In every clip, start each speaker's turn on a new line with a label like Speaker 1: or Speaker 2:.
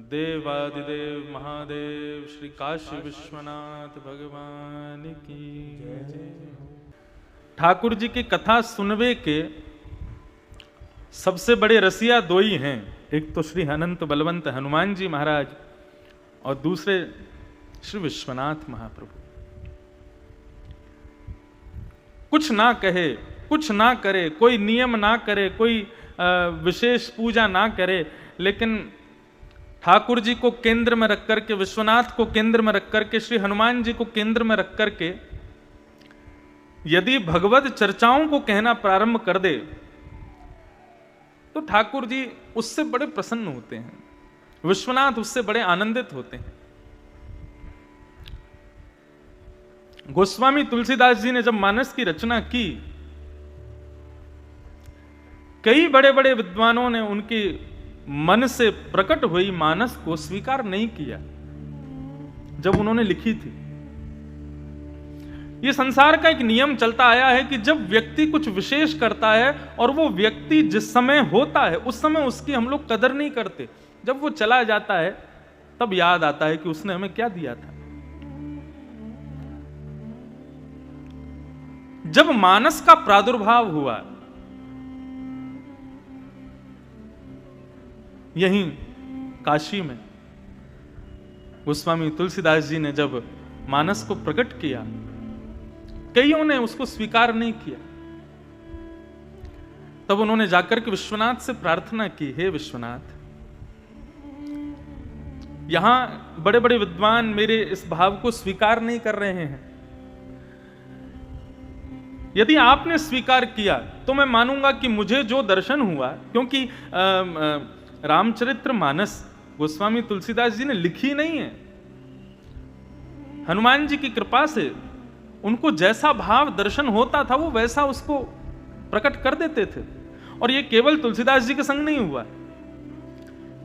Speaker 1: देवादिदेव महादेव श्री काशी विश्वनाथ भगवान की जय। ठाकुर जी की कथा सुनवे के सबसे बड़े रसिया दो ही हैं, एक तो श्री अनंत बलवंत हनुमान जी महाराज और दूसरे श्री विश्वनाथ महाप्रभु। कुछ ना कहे, कुछ ना करे, कोई नियम ना करे, कोई विशेष पूजा ना करे, लेकिन ठाकुर जी को केंद्र में रख करके, विश्वनाथ को केंद्र में रख करके, श्री हनुमान जी को केंद्र में रख करके यदि भगवत चर्चाओं को कहना प्रारंभ कर दे तो ठाकुर जी उससे बड़े प्रसन्न होते हैं, विश्वनाथ उससे बड़े आनंदित होते हैं। गोस्वामी तुलसीदास जी ने जब मानस की रचना की, कई बड़े बड़े विद्वानों ने उनकी मन से प्रकट हुई मानस को स्वीकार नहीं किया जब उन्होंने लिखी थी। यह संसार का एक नियम चलता आया है कि जब व्यक्ति कुछ विशेष करता है और वो व्यक्ति जिस समय होता है उस समय उसकी हम लोग कदर नहीं करते, जब वो चला जाता है तब याद आता है कि उसने हमें क्या दिया था। जब मानस का प्रादुर्भाव हुआ यहीं काशी में, गोस्वामी तुलसीदास जी ने जब मानस को प्रकट किया, कईयों ने उसको स्वीकार नहीं किया। तब उन्होंने जाकर के विश्वनाथ से प्रार्थना की, हे विश्वनाथ, यहां बड़े बड़े विद्वान मेरे इस भाव को स्वीकार नहीं कर रहे हैं। यदि आपने स्वीकार किया तो मैं मानूंगा कि मुझे जो दर्शन हुआ, क्योंकि रामचरित्र मानस गोस्वामी तुलसीदास जी ने लिखी नहीं है, हनुमान जी की कृपा से उनको जैसा भाव दर्शन होता था वो वैसा उसको प्रकट कर देते थे। और ये केवल तुलसीदास जी के संग नहीं हुआ,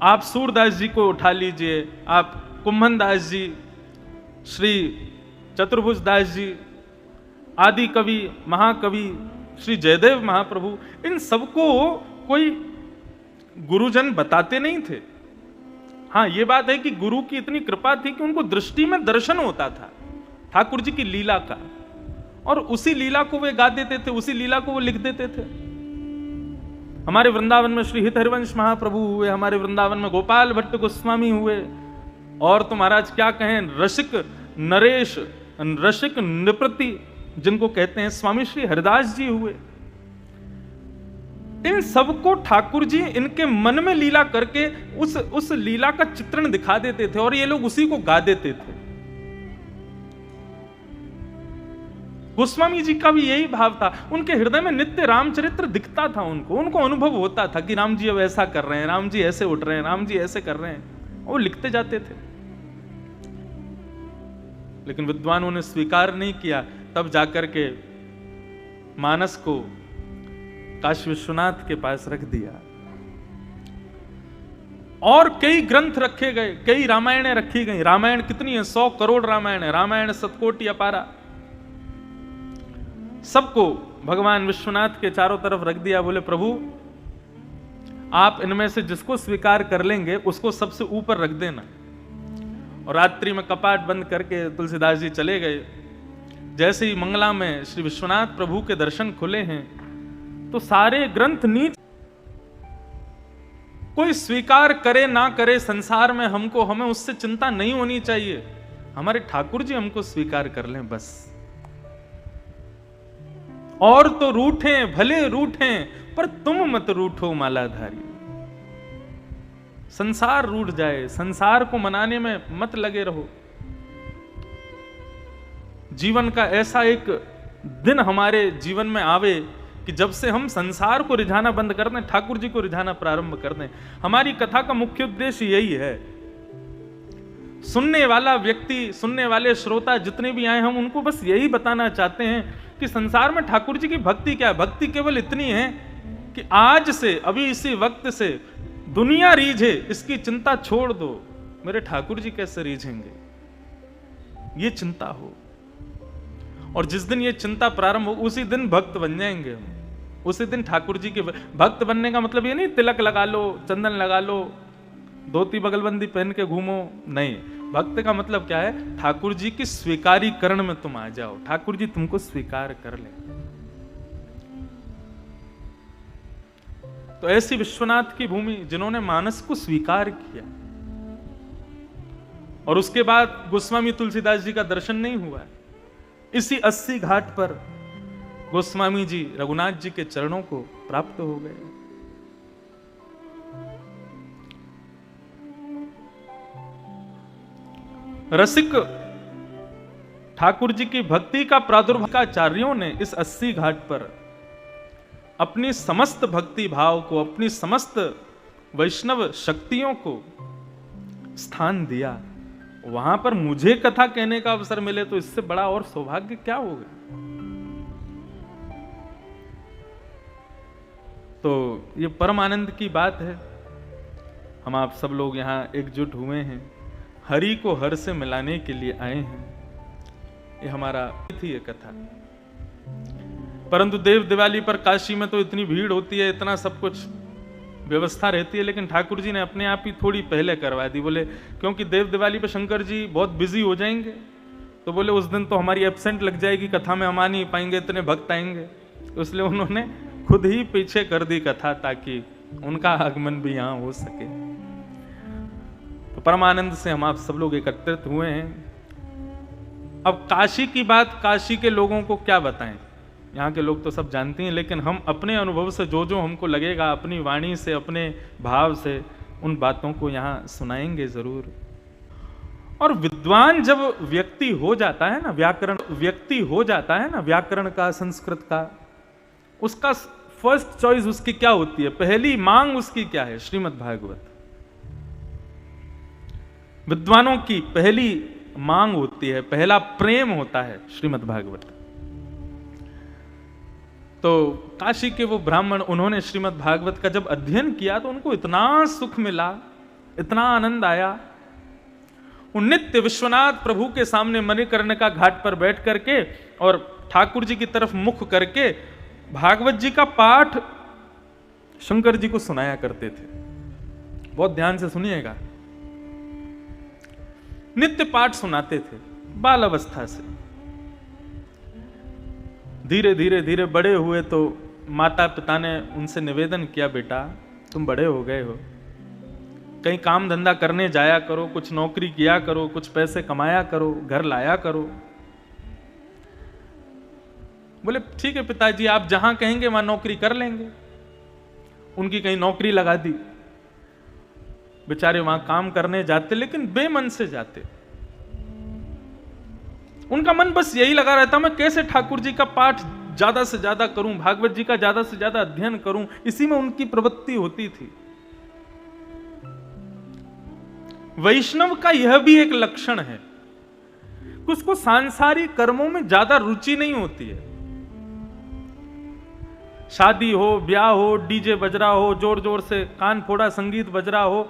Speaker 1: आप सूरदास जी को उठा लीजिए, आप कुंभन दास जी, श्री चतुर्भुज दास जी, आदि कवि महाकवि श्री जयदेव महाप्रभु, इन सबको कोई गुरुजन बताते नहीं थे। हां, यह बात है कि गुरु की इतनी कृपा थी कि उनको दृष्टि में दर्शन होता था ठाकुर जी की लीला का, और उसी लीला को वे गा देते थे, उसी लीला को वो लिख देते थे। हमारे वृंदावन में श्री हित हरिवंश महाप्रभु हुए, हमारे वृंदावन में गोपाल भट्ट गोस्वामी हुए, और तो महाराज क्या कहें, रसिक नरेश, रसिक नृपति जिनको कहते हैं स्वामी श्री हरिदास जी हुए। इन सबको ठाकुर जी इनके मन में लीला करके उस लीला का चित्रण दिखा देते थे और ये लोग उसी को गा देते थे। गोस्वामी जी का भी यही भाव था, उनके हृदय में नित्य रामचरित्र दिखता था, उनको अनुभव होता था कि राम जी अब ऐसा कर रहे हैं, राम जी ऐसे उठ रहे हैं, राम जी ऐसे कर रहे हैं, वो लिखते जाते थे। लेकिन विद्वानों ने स्वीकार नहीं किया, तब जाकर के मानस को काशी विश्वनाथ के पास रख दिया और कई ग्रंथ रखे गए, कई रामायणें रखी गई। रामायण कितनी है, 100 करोड़ रामायण है, रामायण सतकोटि अपारा। सबको भगवान विश्वनाथ के चारों तरफ रख दिया, बोले प्रभु आप इनमें से जिसको स्वीकार कर लेंगे उसको सबसे ऊपर रख देना। और रात्रि में कपाट बंद करके तुलसीदास जी चले गए। जैसे ही मंगला में श्री विश्वनाथ प्रभु के दर्शन खुले हैं तो सारे ग्रंथ नीच, कोई स्वीकार करे ना करे संसार में हमें उससे चिंता नहीं होनी चाहिए, हमारे ठाकुर जी हमको स्वीकार कर लें बस। और तो रूठें भले रूठें पर तुम मत रूठो मालाधारी। संसार रूठ जाए, संसार को मनाने में मत लगे रहो। जीवन का ऐसा एक दिन हमारे जीवन में आवे कि जब से हम संसार को रिझाना बंद कर दें, ठाकुर जी को रिझाना प्रारंभ कर दें। हमारी कथा का मुख्य उद्देश्य यही है। सुनने वाला व्यक्ति, सुनने वाले श्रोता जितने भी आए, हम उनको बस यही बताना चाहते हैं कि संसार में ठाकुर जी की भक्ति क्या है। भक्ति केवल इतनी है कि आज से, अभी इसी वक्त से दुनिया रीझे इसकी चिंता छोड़ दो, मेरे ठाकुर जी कैसे रीझेंगे, ये चिंता हो। और जिस दिन ये चिंता प्रारंभ हो उसी दिन भक्त बन जाएंगे हम। उसी दिन ठाकुर जी के भक्त बनने का मतलब ये नहीं तिलक लगा लो, चंदन लगा लो, धोती बगलबंदी पहन के घूमो, नहीं। भक्त का मतलब क्या है? ठाकुर जी की स्वीकारीकरण में तुम आ जाओ, ठाकुर जी तुमको स्वीकार कर ले। तो ऐसी विश्वनाथ की भूमि जिन्होंने मानस को स्वीकार किया, और उसके बाद गोस्वामी तुलसीदास जी का दर्शन नहीं हुआ। इसी 80 घाट पर गोस्वामी जी रघुनाथ जी के चरणों को प्राप्त हो गए। रसिक ठाकुर जी की भक्ति का प्रादुर्भाव आचार्यों ने इस 80 घाट पर अपनी समस्त भक्ति भाव को, अपनी समस्त वैष्णव शक्तियों को स्थान दिया। वहां पर मुझे कथा कहने का अवसर मिले तो इससे बड़ा और सौभाग्य क्या होगा। तो ये परम आनंद की बात है। हम आप सब लोग यहाँ एकजुट हुए हैं, हरि को हर से मिलाने के लिए आए हैं। ये हमारा थी ये कथा। परंतु देव दिवाली पर काशी में तो इतनी भीड़ होती है, इतना सब कुछ व्यवस्था रहती है, लेकिन ठाकुर जी ने अपने आप ही थोड़ी पहले करवा दी। बोले क्योंकि देव दिवाली पे शंकर जी बहुत बिजी हो जाएंगे, तो बोले उस दिन तो हमारी एब्सेंट लग जाएगी, कथा में हम आ नहीं पाएंगे, इतने भक्त आएंगे। इसलिए उन्होंने खुद ही पीछे कर दी कथा, ताकि उनका आगमन भी यहाँ हो सके। तो परमानंद से हम आप सब लोग एकत्रित हुए हैं। अब काशी की बात, काशी के लोगों को क्या बताएं, यहाँ के लोग तो सब जानते हैं, लेकिन हम अपने अनुभव से जो जो हमको लगेगा, अपनी वाणी से, अपने भाव से उन बातों को यहाँ सुनाएंगे जरूर। और विद्वान जब व्यक्ति हो जाता है ना, व्यक्ति हो जाता है ना, व्याकरण का, संस्कृत का, उसका फर्स्ट चॉइस उसकी क्या होती है, पहली मांग उसकी क्या है? श्रीमद् भागवत। विद्वानों की पहली मांग होती है, पहला प्रेम होता है श्रीमद् भागवत। तो काशी के वो ब्राह्मण, उन्होंने श्रीमद् भागवत का जब अध्ययन किया तो उनको इतना सुख मिला, इतना आनंद आया। उन नित्य विश्वनाथ प्रभु के सामने मणिकर्ण का घाट पर बैठ करके और ठाकुर जी की तरफ मुख करके भागवत जी का पाठ शंकर जी को सुनाया करते थे। बहुत ध्यान से सुनिएगा, नित्य पाठ सुनाते थे बाल अवस्था से। धीरे धीरे धीरे बड़े हुए तो माता पिता ने उनसे निवेदन किया, बेटा तुम बड़े हो गए हो, कहीं काम धंधा करने जाया करो, कुछ नौकरी किया करो, कुछ पैसे कमाया करो, घर लाया करो। बोले ठीक है पिताजी, आप जहां कहेंगे वहां नौकरी कर लेंगे। उनकी कहीं नौकरी लगा दी, बेचारे वहां काम करने जाते, लेकिन बेमन से जाते। उनका मन बस यही लगा रहता, मैं कैसे ठाकुर जी का पाठ ज्यादा से ज्यादा करूं, भागवत जी का ज्यादा से ज्यादा अध्ययन करूं, इसी में उनकी प्रवृत्ति होती थी। वैष्णव का यह भी एक लक्षण है, उसको सांसारिक कर्मों में ज्यादा रुचि नहीं होती है। शादी हो, ब्याह हो, डीजे बज रहा हो, जोर जोर से कान फोड़ा संगीत बज रहा हो,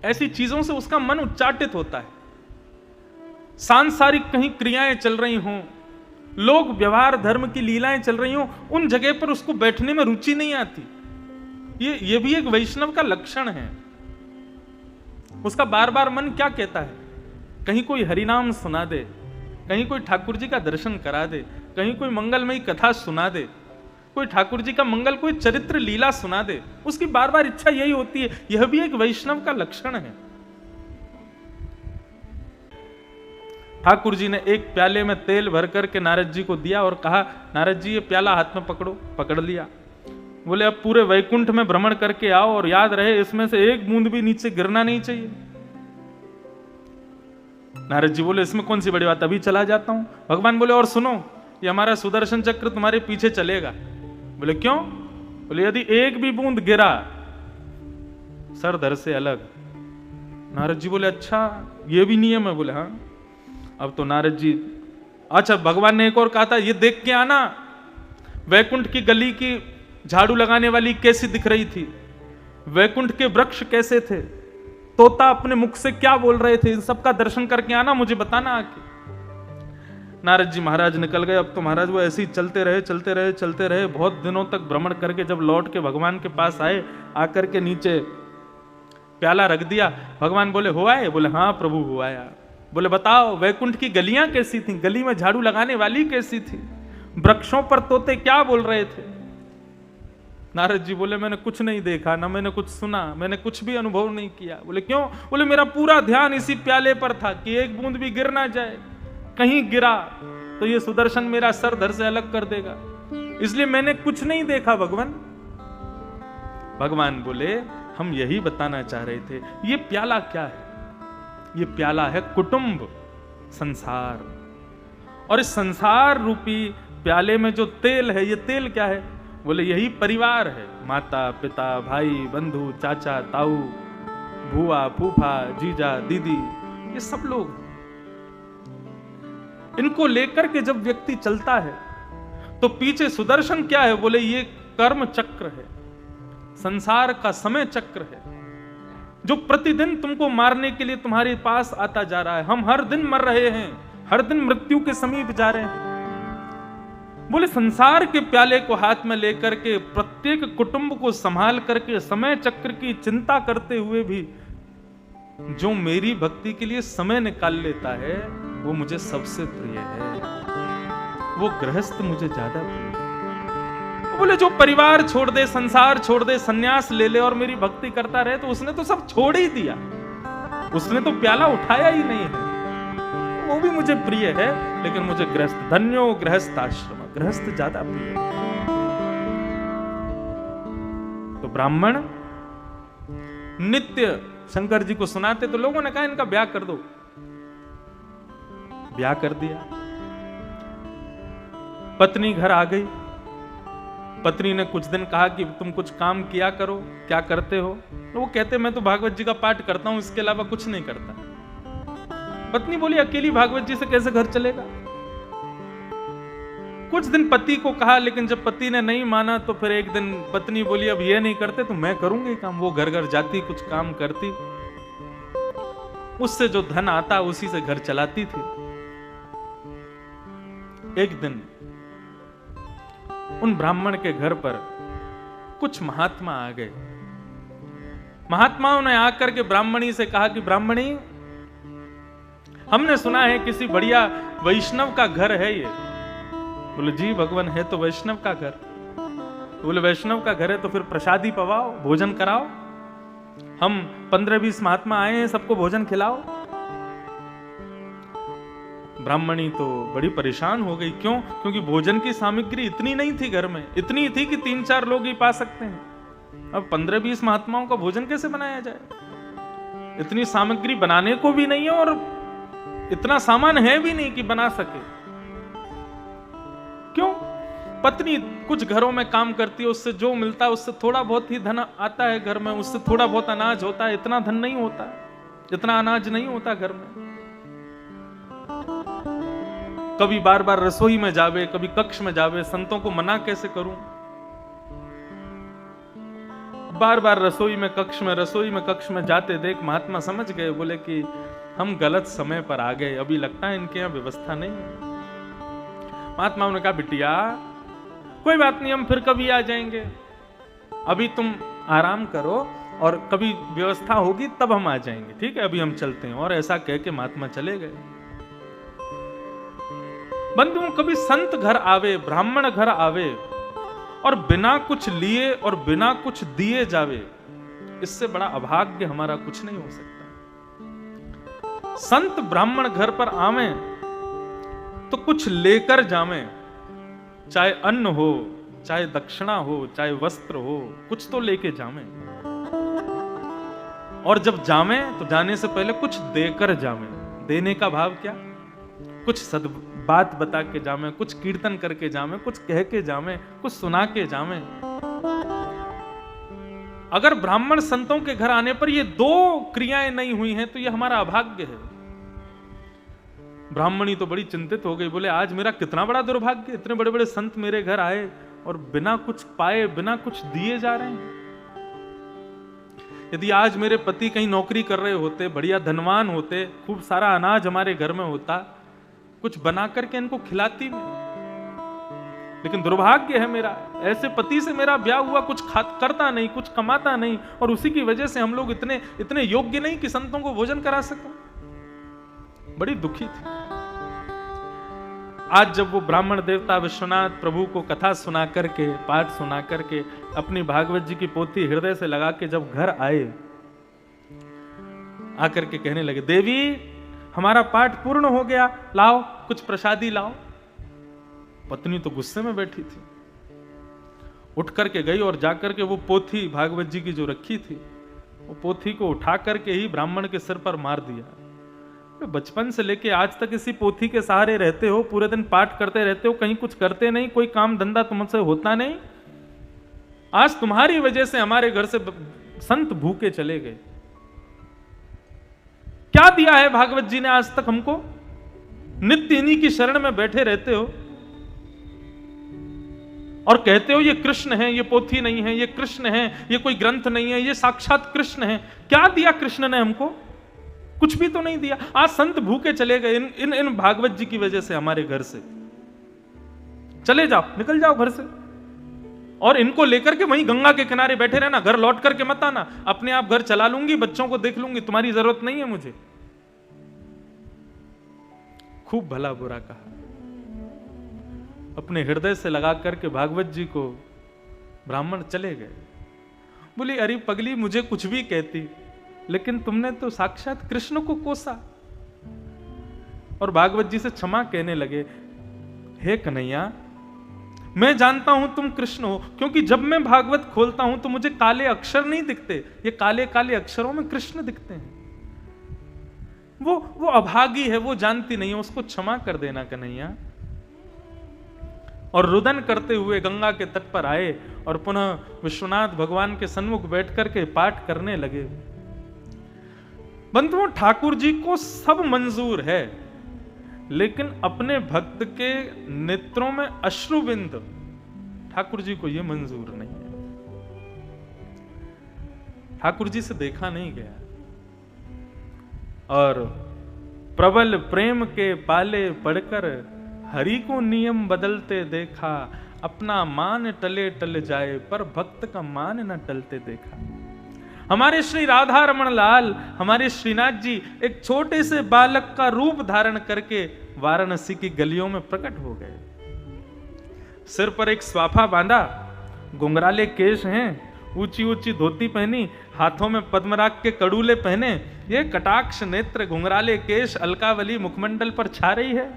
Speaker 1: ऐसी चीजों से उसका मन उच्चाटित होता है। सांसारिक कहीं क्रियाएं चल रही हों, लोग व्यवहार धर्म की लीलाएं चल रही हों, उन जगह पर उसको बैठने में रुचि नहीं आती। ये भी एक वैष्णव का लक्षण है। उसका बार बार मन क्या कहता है, कहीं कोई हरिनाम सुना दे, कहीं कोई ठाकुर जी का दर्शन करा दे, कहीं कोई मंगलमयी कथा सुना दे, कोई ठाकुर जी का मंगल, कोई चरित्र लीला सुना दे। उसकी बार बार इच्छा यही होती है। यह भी एक वैष्णव का लक्षण है। ठाकुर जी ने एक प्याले में तेल भर करके नारद जी को दिया और कहा, नारद जी ये प्याला हाथ में पकड़ो। पकड़ लिया। बोले अब पूरे वैकुंठ में भ्रमण करके आओ और याद रहे इसमें से एक बूंद भी नीचे गिरना नहीं चाहिए। नारद जी बोले इसमें कौन सी बड़ी बात, अभी चला जाता हूं। भगवान बोले और सुनो, ये हमारा सुदर्शन चक्र तुम्हारे पीछे चलेगा। बोले क्यों? बोले यदि एक भी बूंद गिरा सर धर से अलग। नारद जी बोले अच्छा ये भी नियम है? बोले हाँ। अब तो नारद जी, अच्छा भगवान ने एक और कहा था, ये देख के आना वैकुंठ की गली की झाड़ू लगाने वाली कैसी दिख रही थी, वैकुंठ के वृक्ष कैसे थे, तोता अपने मुख से क्या बोल रहे थे, इन सबका दर्शन करके आना, मुझे बताना आके। नारद जी महाराज निकल गए। अब तो महाराज वो ऐसे ही चलते रहे। बहुत दिनों तक भ्रमण करके जब लौट के भगवान के पास आए, आकर के नीचे प्याला रख दिया। भगवान बोले हुआ है? बोले हाँ प्रभु हुआ यार। बोले बताओ वैकुंठ की गलियां कैसी थी? गली में झाड़ू लगाने वाली कैसी थी? वृक्षों पर तोते क्या बोल रहे थे? नारद जी बोले मैंने कुछ नहीं देखा, ना मैंने कुछ सुना, मैंने कुछ भी अनुभव नहीं किया। बोले क्यों? बोले मेरा पूरा ध्यान इसी प्याले पर था कि एक बूंद भी गिर ना जाए, कहीं गिरा तो ये सुदर्शन मेरा सर धड़ से अलग कर देगा, इसलिए मैंने कुछ नहीं देखा भगवान। भगवान बोले हम यही बताना चाह रहे थे। ये प्याला क्या है? ये प्याला है कुटुंब, संसार। और इस संसार रूपी प्याले में जो तेल है, ये तेल क्या है? बोले यही परिवार है। माता पिता भाई बंधु चाचा ताऊ बुआ फूफा जीजा दीदी, ये सब लोग। इनको लेकर के जब व्यक्ति चलता है तो पीछे सुदर्शन क्या है? बोले ये कर्म चक्र है, संसार का समय चक्र है, जो प्रतिदिन तुमको मारने के लिए तुम्हारे पास आता जा रहा है। हम हर दिन मर रहे हैं, हर दिन मृत्यु के समीप जा रहे हैं। बोले संसार के प्याले को हाथ में लेकर के प्रत्येक कुटुंब को संभाल करके समय चक्र की चिंता करते हुए भी जो मेरी भक्ति के लिए समय निकाल लेता है वो मुझे सबसे प्रिय है, वो गृहस्थ मुझे ज्यादा प्रिय है। बोले जो परिवार छोड़ दे, संसार छोड़ दे, सन्यास ले ले और मेरी भक्ति करता रहे, तो उसने तो सब छोड़ ही दिया, उसने तो प्याला उठाया ही नहीं है, वो भी मुझे प्रिय है। लेकिन मुझे गृहस्थ, धन्यो गृहस्थ आश्रम, गृहस्थ ज्यादा प्रिय है। तो ब्राह्मण नित्य शंकर जी को सुनाते, तो लोगों ने कहा इनका ब्याह कर दो। ब्याह कर दिया। पत्नी घर आ गई। पत्नी ने कुछ दिन कहा कि तुम कुछ काम किया करो, क्या करते हो? तो वो कहते मैं तो भागवत जी का पाठ करता हूं, इसके अलावा कुछ नहीं करता। पत्नी बोली अकेली भागवत जी से कैसे घर चलेगा? कुछ दिन पति को कहा, लेकिन जब पति ने नहीं माना तो फिर एक दिन पत्नी बोली अब ये नहीं करते तो मैं करूंगी काम। वो घर घर जाती, कुछ काम करती, उससे जो धन आता उसी से घर चलाती थी। एक दिन उन ब्राह्मण के घर पर कुछ महात्मा आ गए। महात्माओं ने आकर के ब्राह्मणी से कहा कि ब्राह्मणी, हमने सुना है किसी बढ़िया वैष्णव का घर है ये। बोले जी भगवान है तो वैष्णव का घर। बोले वैष्णव का घर है तो फिर प्रसादी पवाओ, भोजन कराओ। हम 15-20 महात्मा आए हैं, सबको भोजन खिलाओ। ब्राह्मणी तो बड़ी परेशान हो गई। क्यों? क्योंकि भोजन की सामग्री इतनी नहीं थी घर में, इतनी थी कि 3-4 लोग ही पा सकते हैं। अब 15-20 महात्माओं का भोजन कैसे बनाया जाए? इतनी सामग्री बनाने को भी नहीं है और इतना सामान है भी नहीं कि बना सके। क्यों? पत्नी कुछ घरों में काम करती है, उससे जो मिलता है उससे थोड़ा बहुत ही धन आता है घर में, उससे थोड़ा बहुत अनाज होता है, इतना धन नहीं होता, इतना अनाज नहीं होता घर में। कभी बार बार रसोई में जावे, कभी कक्ष में जावे, संतों को मना कैसे करूं? बार बार रसोई में कक्ष में जाते देख महात्मा समझ गए। बोले कि हम गलत समय पर आ गए, अभी लगता है इनके यहाँ व्यवस्था नहीं है। महात्माओं ने कहा बिटिया कोई बात नहीं, हम फिर कभी आ जाएंगे, अभी तुम आराम करो और कभी व्यवस्था होगी तब हम आ जाएंगे, ठीक है अभी हम चलते हैं। और ऐसा कह के महात्मा चले गए। बंधुओं, कभी संत घर आवे, ब्राह्मण घर आवे और बिना कुछ लिए और बिना कुछ दिए जावे, इससे बड़ा अभाग्य हमारा कुछ नहीं हो सकता। संत ब्राह्मण घर पर आवे तो कुछ लेकर जावे, चाहे अन्न हो, चाहे दक्षिणा हो, चाहे वस्त्र हो, कुछ तो लेके जावे। और जब जावे तो जाने से पहले कुछ देकर जावे। देने का भाव क्या? कुछ सद बात बता के जावे, कुछ कीर्तन करके जावे, कुछ कह के जावे, कुछ सुना के जावे। अगर ब्राह्मण संतों के घर आने पर ये 2 क्रियाएं नहीं हुई हैं तो ये हमारा अभाग्य है। ब्राह्मणी तो बड़ी चिंतित हो गई। बोले आज मेरा कितना बड़ा दुर्भाग्य, इतने बड़े बड़े संत मेरे घर आए और बिना कुछ पाए, बिना कुछ दिए जा रहे हैं। यदि आज मेरे पति कहीं नौकरी कर रहे होते, बढ़िया धनवान होते, खूब सारा अनाज हमारे घर में होता, कुछ बना करके इनको खिलाती मैं। लेकिन दुर्भाग्य है मेरा, ऐसे पति से मेरा ब्याह हुआ, कुछ करता नहीं, कुछ कमाता नहीं, और उसी की वजह से हम लोग इतने इतने योग्य नहीं कि संतों को भोजन करा सकें। बड़ी दुखी थी। आज जब वो ब्राह्मण देवता विश्वनाथ प्रभु को कथा सुना करके, पाठ सुना करके, अपनी भागवत जी की पोथी हृदय से लगा के जब घर आए, आकर के कहने लगे, देवी हमारा पाठ पूर्ण हो गया, लाओ कुछ प्रसादी लाओ। पत्नी तो गुस्से में बैठी थी, उठ करके गई और जाकर के वो पोथी भागवत जी की जो रखी थी, वो पोथी को उठा करके ही ब्राह्मण के सिर पर मार दिया। बचपन से लेके आज तक इसी पोथी के सहारे रहते हो, पूरे दिन पाठ करते रहते हो, कहीं कुछ करते नहीं, कोई काम धंधा तुमसे होता नहीं। आज तुम्हारी वजह से हमारे घर से संत भूखे चले गए। क्या दिया है भागवत जी ने आज तक हमको? नित्य इन्हीं की शरण में बैठे रहते हो और कहते हो ये कृष्ण है, ये पोथी नहीं है, ये कृष्ण है, ये कोई ग्रंथ नहीं है, ये साक्षात कृष्ण है। क्या दिया कृष्ण ने हमको? कुछ भी तो नहीं दिया। आज संत भूखे चले गए इन भागवत जी की वजह से हमारे घर से। चले जाओ, निकल जाओ घर से, और इनको लेकर के वहीं गंगा के किनारे बैठे रहना, घर लौट करके मत आना। अपने आप घर चला लूंगी, बच्चों को देख लूंगी, तुम्हारी जरूरत नहीं है मुझे। खूब भला बुरा कहा, अपने हृदय से लगा करके भागवत जी को ब्राह्मण चले गए। बोली, अरे पगली, मुझे कुछ भी कहती, लेकिन तुमने तो साक्षात कृष्ण को कोसा। और भागवत जी से क्षमा कहने लगे, हे कन्हैया, मैं जानता हूं तुम कृष्ण हो, क्योंकि जब मैं भागवत खोलता हूं तो मुझे काले अक्षर नहीं दिखते, ये काले काले अक्षरों में कृष्ण दिखते हैं। वो अभागी है, वो जानती नहीं है, उसको क्षमा कर देना कन्हैया। और रुदन करते हुए गंगा के तट पर आए और पुनः विश्वनाथ भगवान के सन्मुख बैठ करके पाठ करने लगे। बंधुओं, ठाकुर जी को सब मंजूर है, लेकिन अपने भक्त के नेत्रों में अश्रुबिंद ठाकुर जी को यह मंजूर नहीं है। ठाकुर जी से देखा नहीं गया, और प्रबल प्रेम के पाले पड़कर हरि को नियम बदलते देखा। अपना मान टले टल जाए, पर भक्त का मान न टलते देखा। हमारे श्री राधा रमण लाल, हमारे श्रीनाथ जी एक छोटे से बालक का रूप धारण करके वाराणसी की गलियों में प्रकट हो गए। सिर पर एक स्वाफा बांधा, घुंघराले केश हैं, ऊंची ऊंची धोती पहनी, हाथों में पद्मराग के कड़ूले पहने, ये कटाक्ष नेत्र, घुंघराले केश, अलकावली मुखमंडल पर छा रही है।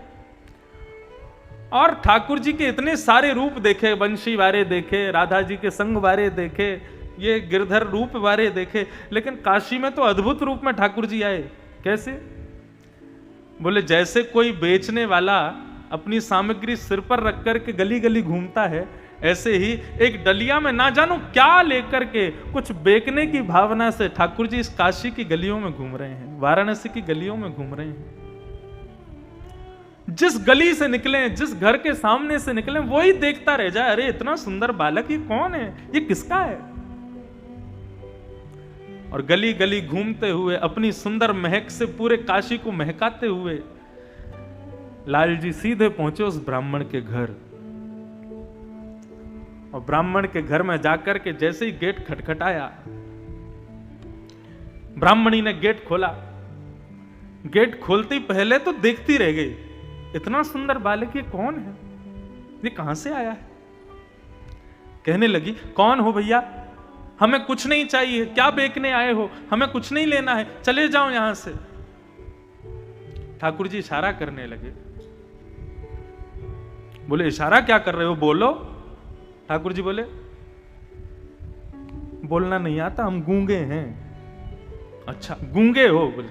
Speaker 1: और ठाकुर जी के इतने सारे रूप देखे, बंशी वारे देखे, राधा जी के संग वारे देखे, ये गिरधर रूप वारे देखे, लेकिन काशी में तो अद्भुत रूप में ठाकुर जी आए। कैसे? बोले, जैसे कोई बेचने वाला अपनी सामग्री सिर पर रख करके गली गली घूमता है, ऐसे ही एक डलिया में ना जानो क्या लेकर के कुछ बेचने की भावना से ठाकुर जी इस काशी की गलियों में घूम रहे हैं, वाराणसी की गलियों में घूम रहे हैं। जिस गली से निकले, जिस घर के सामने से निकले, वही देखता रह जाए, अरे इतना सुंदर बालक, ये कौन है, ये किसका है? और गली गली घूमते हुए, अपनी सुंदर महक से पूरे काशी को महकाते हुए लाल जी सीधे पहुंचे उस ब्राह्मण के घर। और ब्राह्मण के घर में जाकर के जैसे ही गेट खटखटाया, ब्राह्मणी ने गेट खोला। गेट खोलते ही पहले तो देखती रह गई, इतना सुंदर बालक, ये कौन है, ये कहां से आया है? कहने लगी, कौन हो भैया, हमें कुछ नहीं चाहिए, क्या बेचने आए हो, हमें कुछ नहीं लेना है, चले जाओ यहां से। ठाकुर जी इशारा करने लगे। बोले, इशारा क्या कर रहे हो, बोलो। ठाकुर जी बोले, बोलना नहीं आता, हम गूंगे हैं। अच्छा, गूंगे हो? बोले,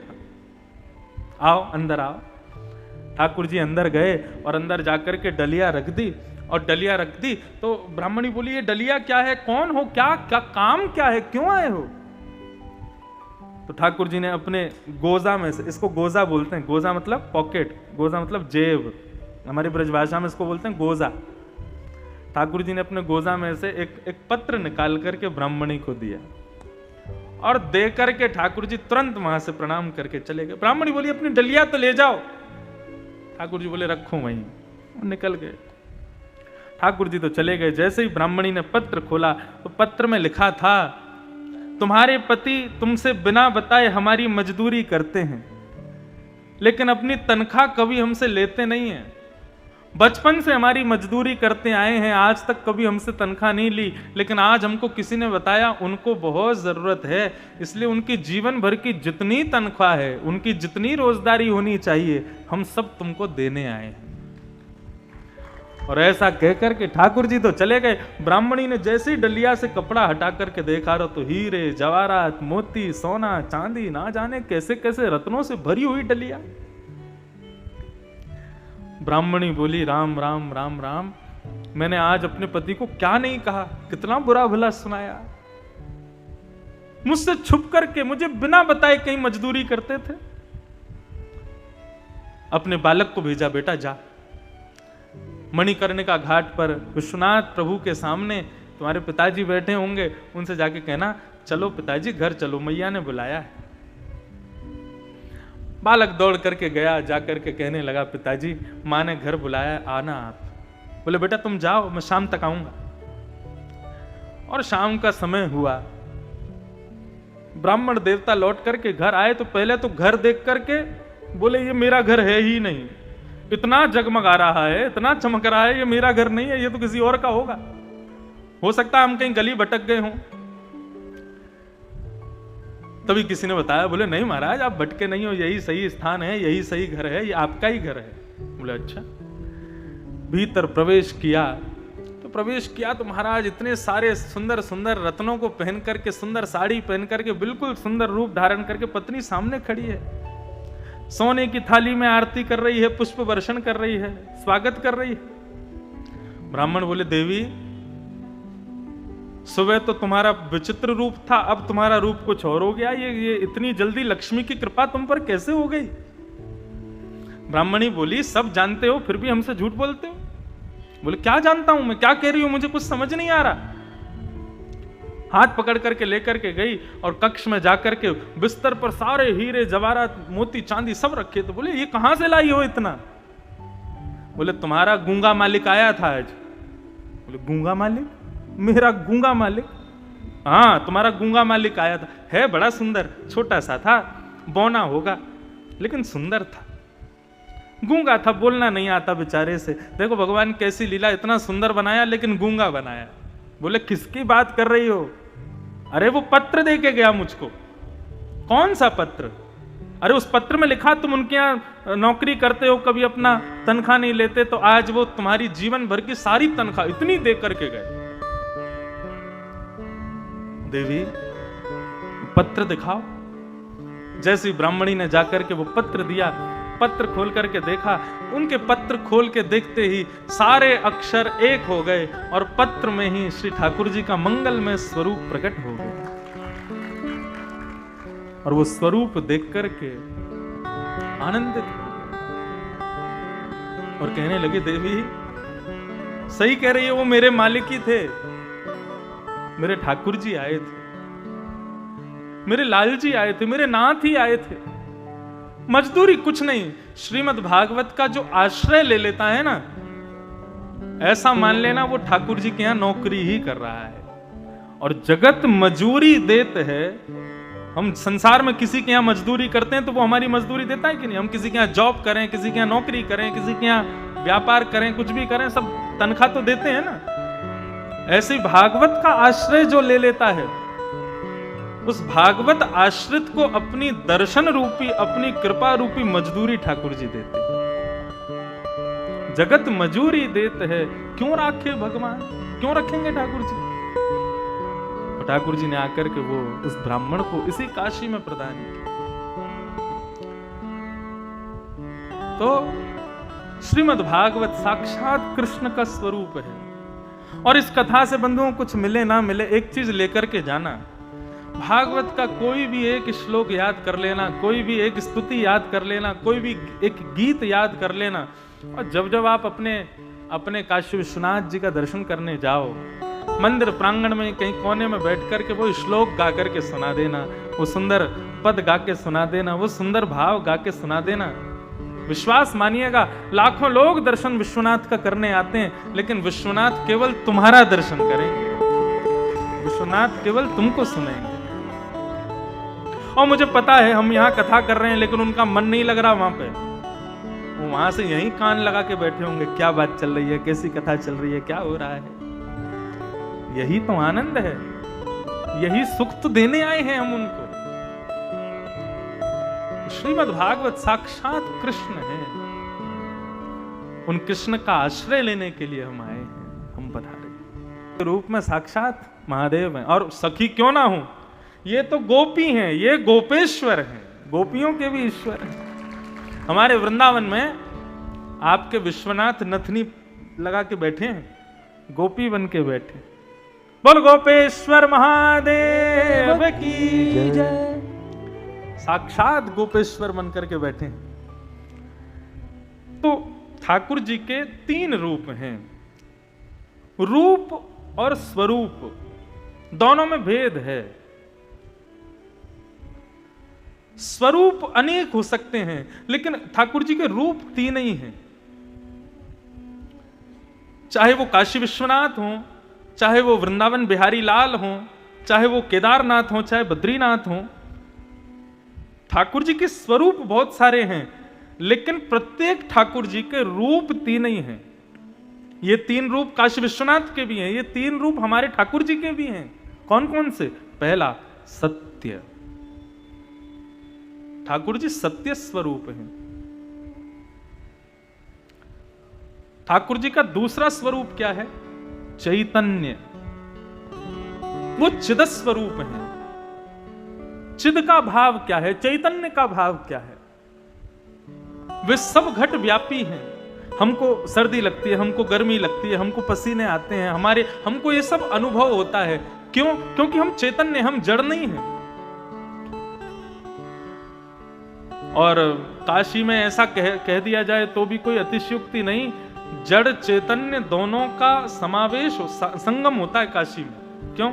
Speaker 1: आओ अंदर आओ। ठाकुर जी अंदर गए और अंदर जाकर के डलिया रख दी, और डलिया रख दी तो ब्राह्मणी बोली, ये डलिया क्या है, कौन हो, क्या क्या काम क्या है, क्यों आए हो? तो ठाकुर जी ने अपने गोजा में से, इसको गोजा बोलते हैं, गोजा मतलब पॉकेट, गोजा मतलब जेब, हमारी ब्रजभाषा में इसको बोलते हैं गोजा। ठाकुर जी ने अपने गोजा में से एक पत्र निकाल करके ब्राह्मणी को दिया, और दे करके ठाकुर जी तुरंत वहां से प्रणाम करके चले गए। ब्राह्मणी बोली, अपनी डलिया तो ले जाओ। ठाकुर जी बोले, रखो वहीं, निकल गए। ठाकुर जी तो चले गए। जैसे ही ब्राह्मणी ने पत्र खोला तो पत्र में लिखा था, तुम्हारे पति तुमसे बिना बताए हमारी मजदूरी करते हैं, लेकिन अपनी तनख्वाह कभी हमसे लेते नहीं हैं। बचपन से हमारी मजदूरी करते आए हैं, आज तक कभी हमसे तनख्वाह नहीं ली, लेकिन आज हमको किसी ने बताया उनको बहुत जरूरत है, इसलिए उनकी जीवन भर की जितनी तनख्वाह है, उनकी जितनी रोजगारी होनी चाहिए, हम सब तुमको देने आए हैं। और ऐसा कहकर के ठाकुर जी तो चले गए। ब्राह्मणी ने जैसे ही डलिया से कपड़ा हटा करके देखा रहा तो हीरे जवाहरात मोती सोना चांदी ना जाने कैसे कैसे रत्नों से भरी हुई डलिया। ब्राह्मणी बोली, राम राम राम राम, मैंने आज अपने पति को क्या नहीं कहा, कितना बुरा भला सुनाया। मुझसे छुप करके मुझे बिना बताए कहीं मजदूरी करते थे। अपने बालक को भेजा, बेटा जा मणिकर्णिका घाट पर विश्वनाथ प्रभु के सामने तुम्हारे पिताजी बैठे होंगे, उनसे जाके कहना चलो पिताजी घर चलो, मैया ने बुलाया है। बालक दौड़ करके गया, जाकर के कहने लगा, पिताजी माँ ने घर बुलाया, आना आप। बोले बेटा तुम जाओ, मैं शाम तक आऊंगा। और शाम का समय हुआ, ब्राह्मण देवता लौट करके घर आए तो पहले तो घर देख करके बोले ये मेरा घर है ही नहीं, इतना जगमगा रहा है, इतना चमक रहा है, ये मेरा घर नहीं है, ये तो किसी और का होगा, हो सकता है हम कहीं गली भटक गए हों। तभी किसी ने बताया, बोले नहीं महाराज आप भटके नहीं हो, यही सही स्थान है, यही सही घर है, ये आपका ही घर है। बोले अच्छा। भीतर प्रवेश किया तो महाराज इतने सारे सुंदर सुंदर रत्नों को पहन करके, सुंदर साड़ी पहन करके, बिल्कुल सुंदर रूप धारण करके पत्नी सामने खड़ी है, सोने की थाली में आरती कर रही है, पुष्प वर्षण कर रही है, स्वागत कर रही है। ब्राह्मण बोले, देवी सुबह तो तुम्हारा विचित्र रूप था, अब तुम्हारा रूप कुछ और हो गया, ये इतनी जल्दी लक्ष्मी की कृपा तुम पर कैसे हो गई? ब्राह्मणी बोली, सब जानते हो फिर भी हमसे झूठ बोलते हो। बोले क्या जानता हूं मैं, क्या कह रही हूं, मुझे कुछ समझ नहीं आ रहा। हाथ पकड़ करके लेकर के गई और कक्ष में जाकर के बिस्तर पर सारे हीरे जवाहरात मोती चांदी सब रखे। तो बोले ये कहां से लाई हो इतना? बोले तुम्हारा गूंगा मालिक आया था आज। बोले गूंगा मालिक? मेरा गूंगा मालिक? हाँ तुम्हारा गूंगा मालिक आया था, है बड़ा सुंदर, छोटा सा था, बौना होगा लेकिन सुंदर था। गूंगा था, बोलना नहीं आता बेचारे से। देखो भगवान कैसी लीला, इतना सुंदर बनाया लेकिन गूंगा बनाया। बोले किसकी बात कर रही हो? अरे वो पत्र दे के गया मुझको। कौन सा पत्र? अरे उस पत्र में लिखा तुम उनके यहां नौकरी करते हो, कभी अपना तनख्वाह नहीं लेते, तो आज वो तुम्हारी जीवन भर की सारी तनख्वाह इतनी दे करके गए। देवी पत्र दिखाओ। जैसी ब्राह्मणी ने जाकर के वो पत्र दिया, पत्र खोल करके देखा, उनके पत्र खोल के देखते ही सारे अक्षर एक हो गए और पत्र में ही श्री ठाकुर जी का मंगलमय स्वरूप प्रकट हो गया। और वो स्वरूप देख करके आनंदित और कहने लगे, देवी सही कह रही है, वो मेरे मालिक ही थे, मेरे ठाकुर जी आए थे, मेरे लाल जी आए थे, मेरे नाथ ही आए थे। मजदूरी कुछ नहीं, श्रीमद् भागवत का जो आश्रय ले लेता है ना, ऐसा मान लेना वो ठाकुर जी के यहां नौकरी ही कर रहा है। और जगत मजूरी देते है। हम संसार में किसी के यहां मजदूरी करते हैं तो वो हमारी मजदूरी देता है कि नहीं? हम किसी के यहां जॉब करें, किसी के यहां नौकरी करें, किसी के यहां व्यापार करें, कुछ भी करें, सब तनख्वाह तो देते हैं ना। ऐसे भागवत का आश्रय जो ले लेता है, उस भागवत आश्रित को अपनी दर्शन रूपी, अपनी कृपा रूपी मजदूरी ठाकुर जी देते हैं। जगत मजूरी देते हैं, क्यों राखे भगवान, क्यों रखेंगे ठाकुर जी? तो ठाकुर जी ने आकर के वो उस ब्राह्मण को इसी काशी में प्रदान किया। तो श्रीमद् भागवत साक्षात कृष्ण का स्वरूप है। और इस कथा से बंधुओं कुछ मिले ना मिले, एक चीज लेकर के जाना, भागवत का कोई भी एक श्लोक याद कर लेना, कोई भी एक स्तुति याद कर लेना, कोई भी एक गीत याद कर लेना, और जब जब आप अपने काशी विश्वनाथ जी का दर्शन करने जाओ, मंदिर प्रांगण में कहीं कोने में बैठ करके वो श्लोक गा करके सुना देना, वो सुंदर पद गा के सुना देना, वो सुंदर भाव गा के सुना देना। विश्वास मानिएगा, लाखों लोग दर्शन विश्वनाथ का करने आते हैं, लेकिन विश्वनाथ केवल तुम्हारा दर्शन करेंगे, विश्वनाथ केवल तुमको सुनेंगे। और मुझे पता है हम यहाँ कथा कर रहे हैं, लेकिन उनका मन नहीं लग रहा वहां पे, वो वहां से यहीं कान लगा के बैठे होंगे, क्या बात चल रही है, कैसी कथा चल रही है, क्या हो रहा है। यही तो आनंद है, यही सुख तो देने आए हैं हम उनको। श्रीमद् भागवत साक्षात कृष्ण है, उन कृष्ण का आश्रय लेने के लिए हम आए हैं, हम पधारे रूप में साक्षात महादेव हैं। और सखी क्यों ना हो, ये तो गोपी हैं, ये गोपेश्वर हैं, गोपियों के भी ईश्वर हैं। हमारे वृंदावन में आपके विश्वनाथ नथनी लगा के बैठे हैं, गोपी बन के बैठे। बोल गोपेश्वर महादेव की जय। साक्षात गोपेश्वर बन करके बैठे हैं। तो ठाकुर जी के 3 रूप हैं, रूप और स्वरूप, दोनों में भेद है। स्वरूप अनेक हो सकते हैं, लेकिन ठाकुर जी के रूप 3 ही हैं। चाहे वो काशी विश्वनाथ हो, चाहे वो वृंदावन बिहारी लाल हो, चाहे वो केदारनाथ हो, चाहे बद्रीनाथ हो, ठाकुर जी के स्वरूप बहुत सारे हैं, लेकिन प्रत्येक ठाकुर जी के रूप 3 ही हैं। ये 3 रूप काशी विश्वनाथ के भी हैं, ये 3 रूप हमारे ठाकुर जी के भी हैं। कौन कौन से? पहला सत्य, ठाकुर जी सत्य स्वरूप हैं। ठाकुर जी का दूसरा स्वरूप क्या है? चैतन्य, वो चिद स्वरूप है। चिद का भाव क्या है? चैतन्य का भाव क्या है? वे सब घट व्यापी हैं। हमको सर्दी लगती है, हमको गर्मी लगती है, हमको पसीने आते हैं, हमको ये सब अनुभव होता है। क्यों? क्योंकि हम चैतन्य, हम जड़ नहीं हैं। और काशी में ऐसा कह दिया जाए तो भी कोई अतिशयोक्ति नहीं, जड़ चैतन्य दोनों का समावेश संगम होता है काशी में। क्यों?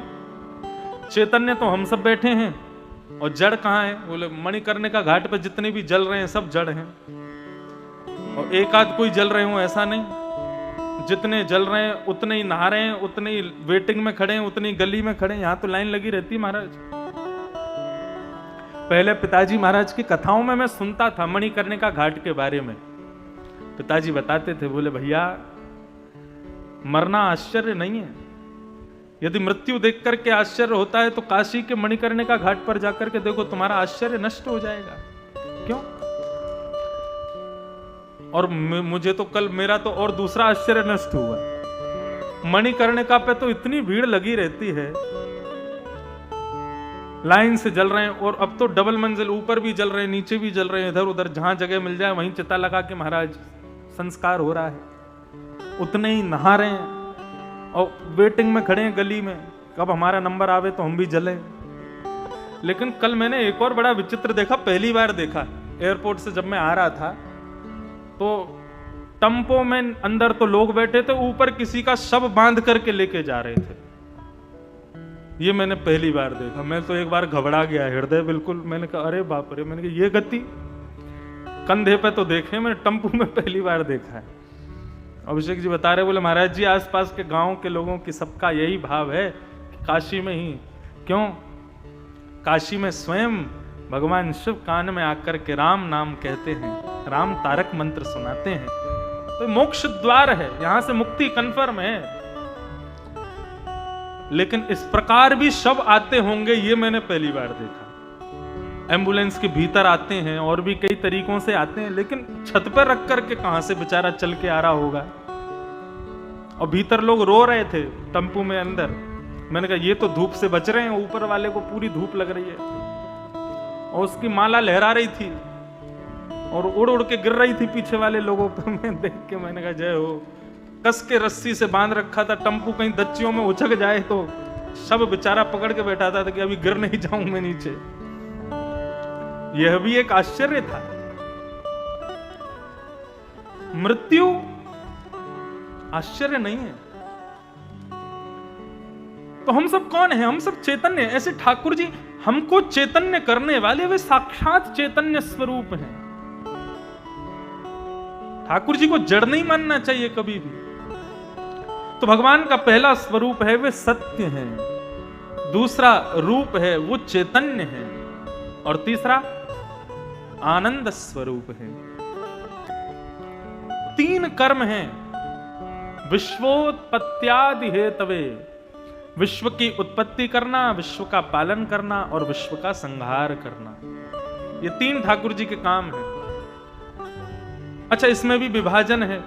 Speaker 1: चैतन्य तो हम सब बैठे हैं, और जड़ कहाँ है? बोले मणिकर्णिका का घाट पे जितने भी जल रहे हैं सब जड़ हैं, और एक आध कोई जल रहे हो ऐसा नहीं। जितने जल रहे हैं उतने ही नहा रहे हैं, उतने ही वेटिंग में खड़े हैं, उतनी गली में खड़े हैं। यहाँ तो लाइन लगी रहती है महाराज। पहले पिताजी महाराज की कथाओं में मैं सुनता था मणिकर्णिका घाट के बारे में। पिताजी बताते थे, बोले भैया मरना आश्चर्य नहीं है, यदि मृत्यु देख करके आश्चर्य होता है तो काशी के मणिकर्णिका घाट पर जाकर के देखो, तुम्हारा आश्चर्य नष्ट हो जाएगा। क्यों? और मुझे तो कल मेरा तो और दूसरा आश्चर्य नष्ट हुआ। मणिकर्णिका पे तो इतनी भीड़ लगी रहती है, लाइन से जल रहे हैं, और अब तो डबल मंजिल, ऊपर भी जल रहे हैं, नीचे भी जल रहे हैं, इधर उधर जहां जगह मिल जाए वहीं चिता लगा के महाराज संस्कार हो रहा है। उतने ही नहा रहे हैं और वेटिंग में खड़े हैं गली में, कब हमारा नंबर आवे तो हम भी जलें। लेकिन कल मैंने एक और बड़ा विचित्र देखा, पहली बार देखा। एयरपोर्ट से जब मैं आ रहा था तो टम्पो में अंदर तो लोग बैठे थे, ऊपर किसी का शव बांध करके लेके जा रहे थे। ये मैंने पहली बार देखा। मैं तो एक बार घबरा गया, हृदय बिल्कुल, मैंने कहा अरे बाप रे, मैंने कहा ये गति। कंधे पे तो देखे, मैंने टम्पू में पहली बार देखा है। अभिषेक जी बता रहे, बोले महाराज जी आसपास के गांव के लोगों की सबका यही भाव है कि काशी में ही। क्यों? काशी में स्वयं भगवान शिव कान में आकर के राम नाम कहते हैं, राम तारक मंत्र सुनाते हैं। तो मोक्ष द्वार है, यहां से मुक्ति कन्फर्म है। लेकिन इस प्रकार भी शव आते होंगे, ये मैंने पहली बार देखा। एम्बुलेंस के भीतर आते हैं और भी कई तरीकों से आते हैं, लेकिन छत पर रख करके कहां से बेचारा चल के आ रहा होगा। और भीतर लोग रो रहे थे टम्पू में अंदर। मैंने कहा ये तो धूप से बच रहे हैं, ऊपर वाले को पूरी धूप लग रही है। और उसकी माला लहरा रही थी और उड़ उड़ के गिर रही थी पीछे वाले लोगों पर। मैं देख के मैंने कहा जय हो। कस के रस्सी से बांध रखा था टम्पू, कहीं दच्चियों में उछक जाए तो सब बेचारा पकड़ के बैठा था कि अभी गिर नहीं जाऊं मैं नीचे। यह भी एक आश्चर्य था। मृत्यु आश्चर्य नहीं है। तो हम सब कौन है? हम सब चैतन्य। ऐसे ठाकुर जी हमको चैतन्य करने वाले, वे साक्षात चैतन्य स्वरूप हैं। ठाकुर जी को जड़ नहीं मानना चाहिए कभी भी। तो भगवान का पहला स्वरूप है वे सत्य है, दूसरा रूप है वो चैतन्य है, और तीसरा आनंद स्वरूप है। तीन कर्म हैं विश्वोत्पत्त्यादि हेतवे, विश्व की उत्पत्ति करना, विश्व का पालन करना और विश्व का संहार करना। ये तीन ठाकुर जी के काम हैं। अच्छा, इसमें भी विभाजन है।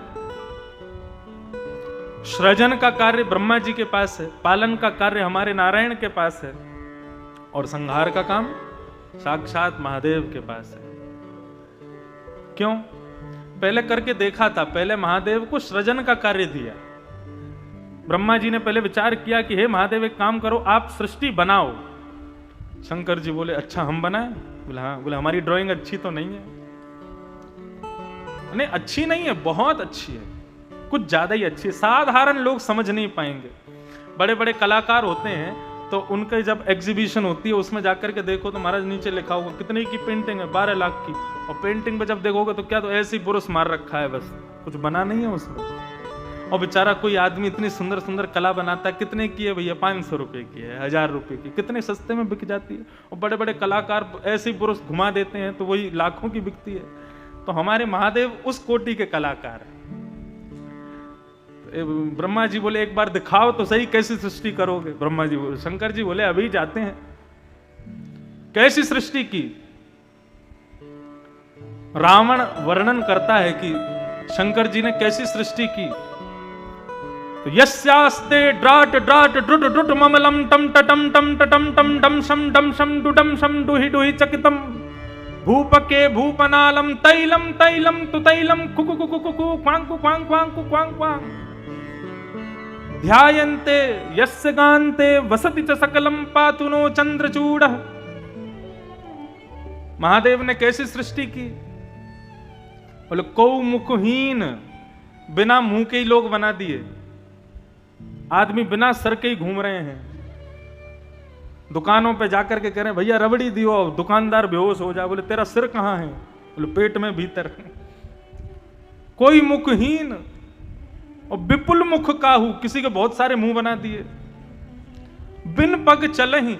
Speaker 1: सृजन का कार्य ब्रह्मा जी के पास है, पालन का कार्य हमारे नारायण के पास है, और संहार का काम साक्षात महादेव के पास है। क्यों? पहले करके देखा था। पहले महादेव को सृजन का कार्य दिया। ब्रह्मा जी ने पहले विचार किया कि हे महादेव एक काम करो, आप सृष्टि बनाओ। शंकर जी बोले अच्छा हम बनाएं? बोले हाँ। बोले हमारी ड्राइंग अच्छी तो नहीं है। नहीं अच्छी नहीं है, बहुत अच्छी है, कुछ ज्यादा ही अच्छी है, साधारण लोग समझ नहीं पाएंगे। बड़े बड़े कलाकार होते हैं तो उनके जब एग्जीबिशन होती है उसमें जाकर के देखो तो महाराज नीचे लिखा होगा कितने की पेंटिंग है, 12 लाख की, और पेंटिंग पे जब देखोगे तो क्या, तो ऐसे ही पुरुष मार रखा है, बस कुछ बना नहीं है उसमें। और बेचारा कोई आदमी इतनी सुंदर सुंदर कला बनाता है, कितने की है भैया? 500 रुपए की है, 1000 रुपए की, कितने सस्ते में बिक जाती है। और बड़े बड़े कलाकार ऐसे ही पुरुष घुमा देते हैं तो वही लाखों की बिकती है। तो हमारे महादेव उस कोटि के कलाकार हैं। ब्रह्मा जी बोले एक बार दिखाओ तो सही, कैसी सृष्टि करोगे? ब्रह्मा जी बोले, शंकर जी बोले अभी जाते हैं। कैसी सृष्टि की? रावण वर्णन करता है कि शंकर जी ने कैसी सृष्टि की। तो यस्यास्ते ड्राट ड्राट ड्रुट ड्रुट ममलम टम टम टम टम टम डम शम डुडम शम डुहि डुहि चकितम भूपके भूपनालम तैलम तैलम तु तैलम कुकु कुकु कुकु क्वांग क्वांग क्वांग क्वांग क्वांग ध्यायन्ते यस्य गान्ते वसति च सकलम पातु नो चंद्रचूड़। महादेव ने कैसी सृष्टि की? बोले कौ मुखहीन, बिना मुंह के ही लोग बना दिए। आदमी बिना सर के ही घूम रहे हैं। दुकानों पे जाकर के कह रहे हैं भैया रबड़ी दियो, दुकानदार बेहोश हो जाए। बोले तेरा सिर कहां है? बोले पेट में भीतर। कोई मुखहीन और विपुल मुख काहू, किसी के बहुत सारे मुंह बना दिए। बिन पग चले ही,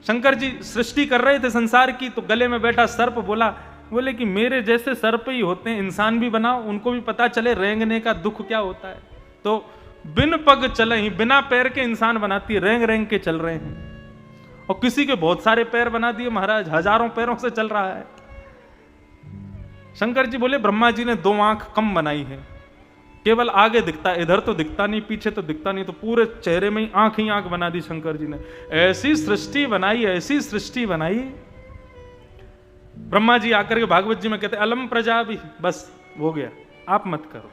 Speaker 1: शंकर जी सृष्टि कर रहे थे संसार की, तो गले में बैठा सर्प बोले कि मेरे जैसे सर्प ही होते हैं, इंसान भी बनाओ, उनको भी पता चले रेंगने का दुख क्या होता है। तो बिन पग चले ही, बिना पैर के इंसान बनाती है, रेंग रेंग के चल रहे हैं। और किसी के बहुत सारे पैर बना दिए महाराज, हजारों पैरों से चल रहा है। शंकर जी बोले ब्रह्मा जी ने 2 आंख कम बनाई है, केवल आगे दिखता है, इधर तो दिखता नहीं, पीछे तो दिखता नहीं, तो पूरे चेहरे में ही आंख बना दी शंकर जी ने। ऐसी सृष्टि बनाई, ऐसी सृष्टि बनाई। ब्रह्मा जी आकर के भागवत जी में कहते अलम प्रजा भी, बस हो गया, आप मत करो।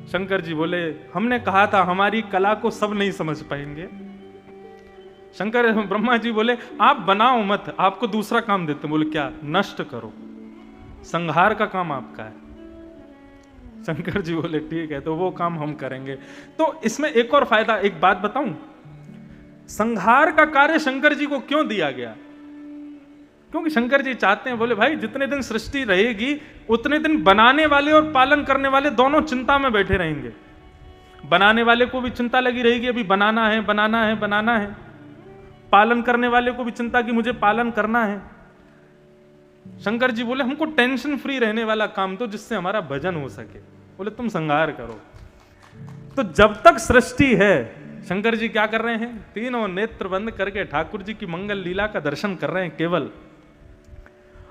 Speaker 1: शंकर जी बोले हमने कहा था हमारी कला को सब नहीं समझ पाएंगे। ब्रह्मा जी बोले आप बनाओ मत, आपको दूसरा काम देते। बोले क्या? नष्ट करो, संहार का काम आपका है। शंकर जी बोले ठीक है, तो वो काम हम करेंगे। तो इसमें एक और फायदा, एक बात बताऊं, संहार का कार्य शंकर जी को क्यों दिया गया? क्योंकि शंकर जी चाहते हैं, बोले भाई जितने दिन सृष्टि रहेगी उतने दिन बनाने वाले और पालन करने वाले दोनों चिंता में बैठे रहेंगे। बनाने वाले को भी चिंता लगी रहेगी, अभी बनाना है बनाना है बनाना है। पालन करने वाले को भी चिंता कि मुझे पालन करना है। शंकर जी बोले हमको टेंशन फ्री रहने वाला काम तो, जिससे हमारा भजन हो सके। बोले तुम संहार करो। तो जब तक सृष्टि है, शंकर जी क्या कर रहे हैं? तीनों नेत्र बंद करके ठाकुर जी की मंगल लीला का दर्शन कर रहे हैं केवल।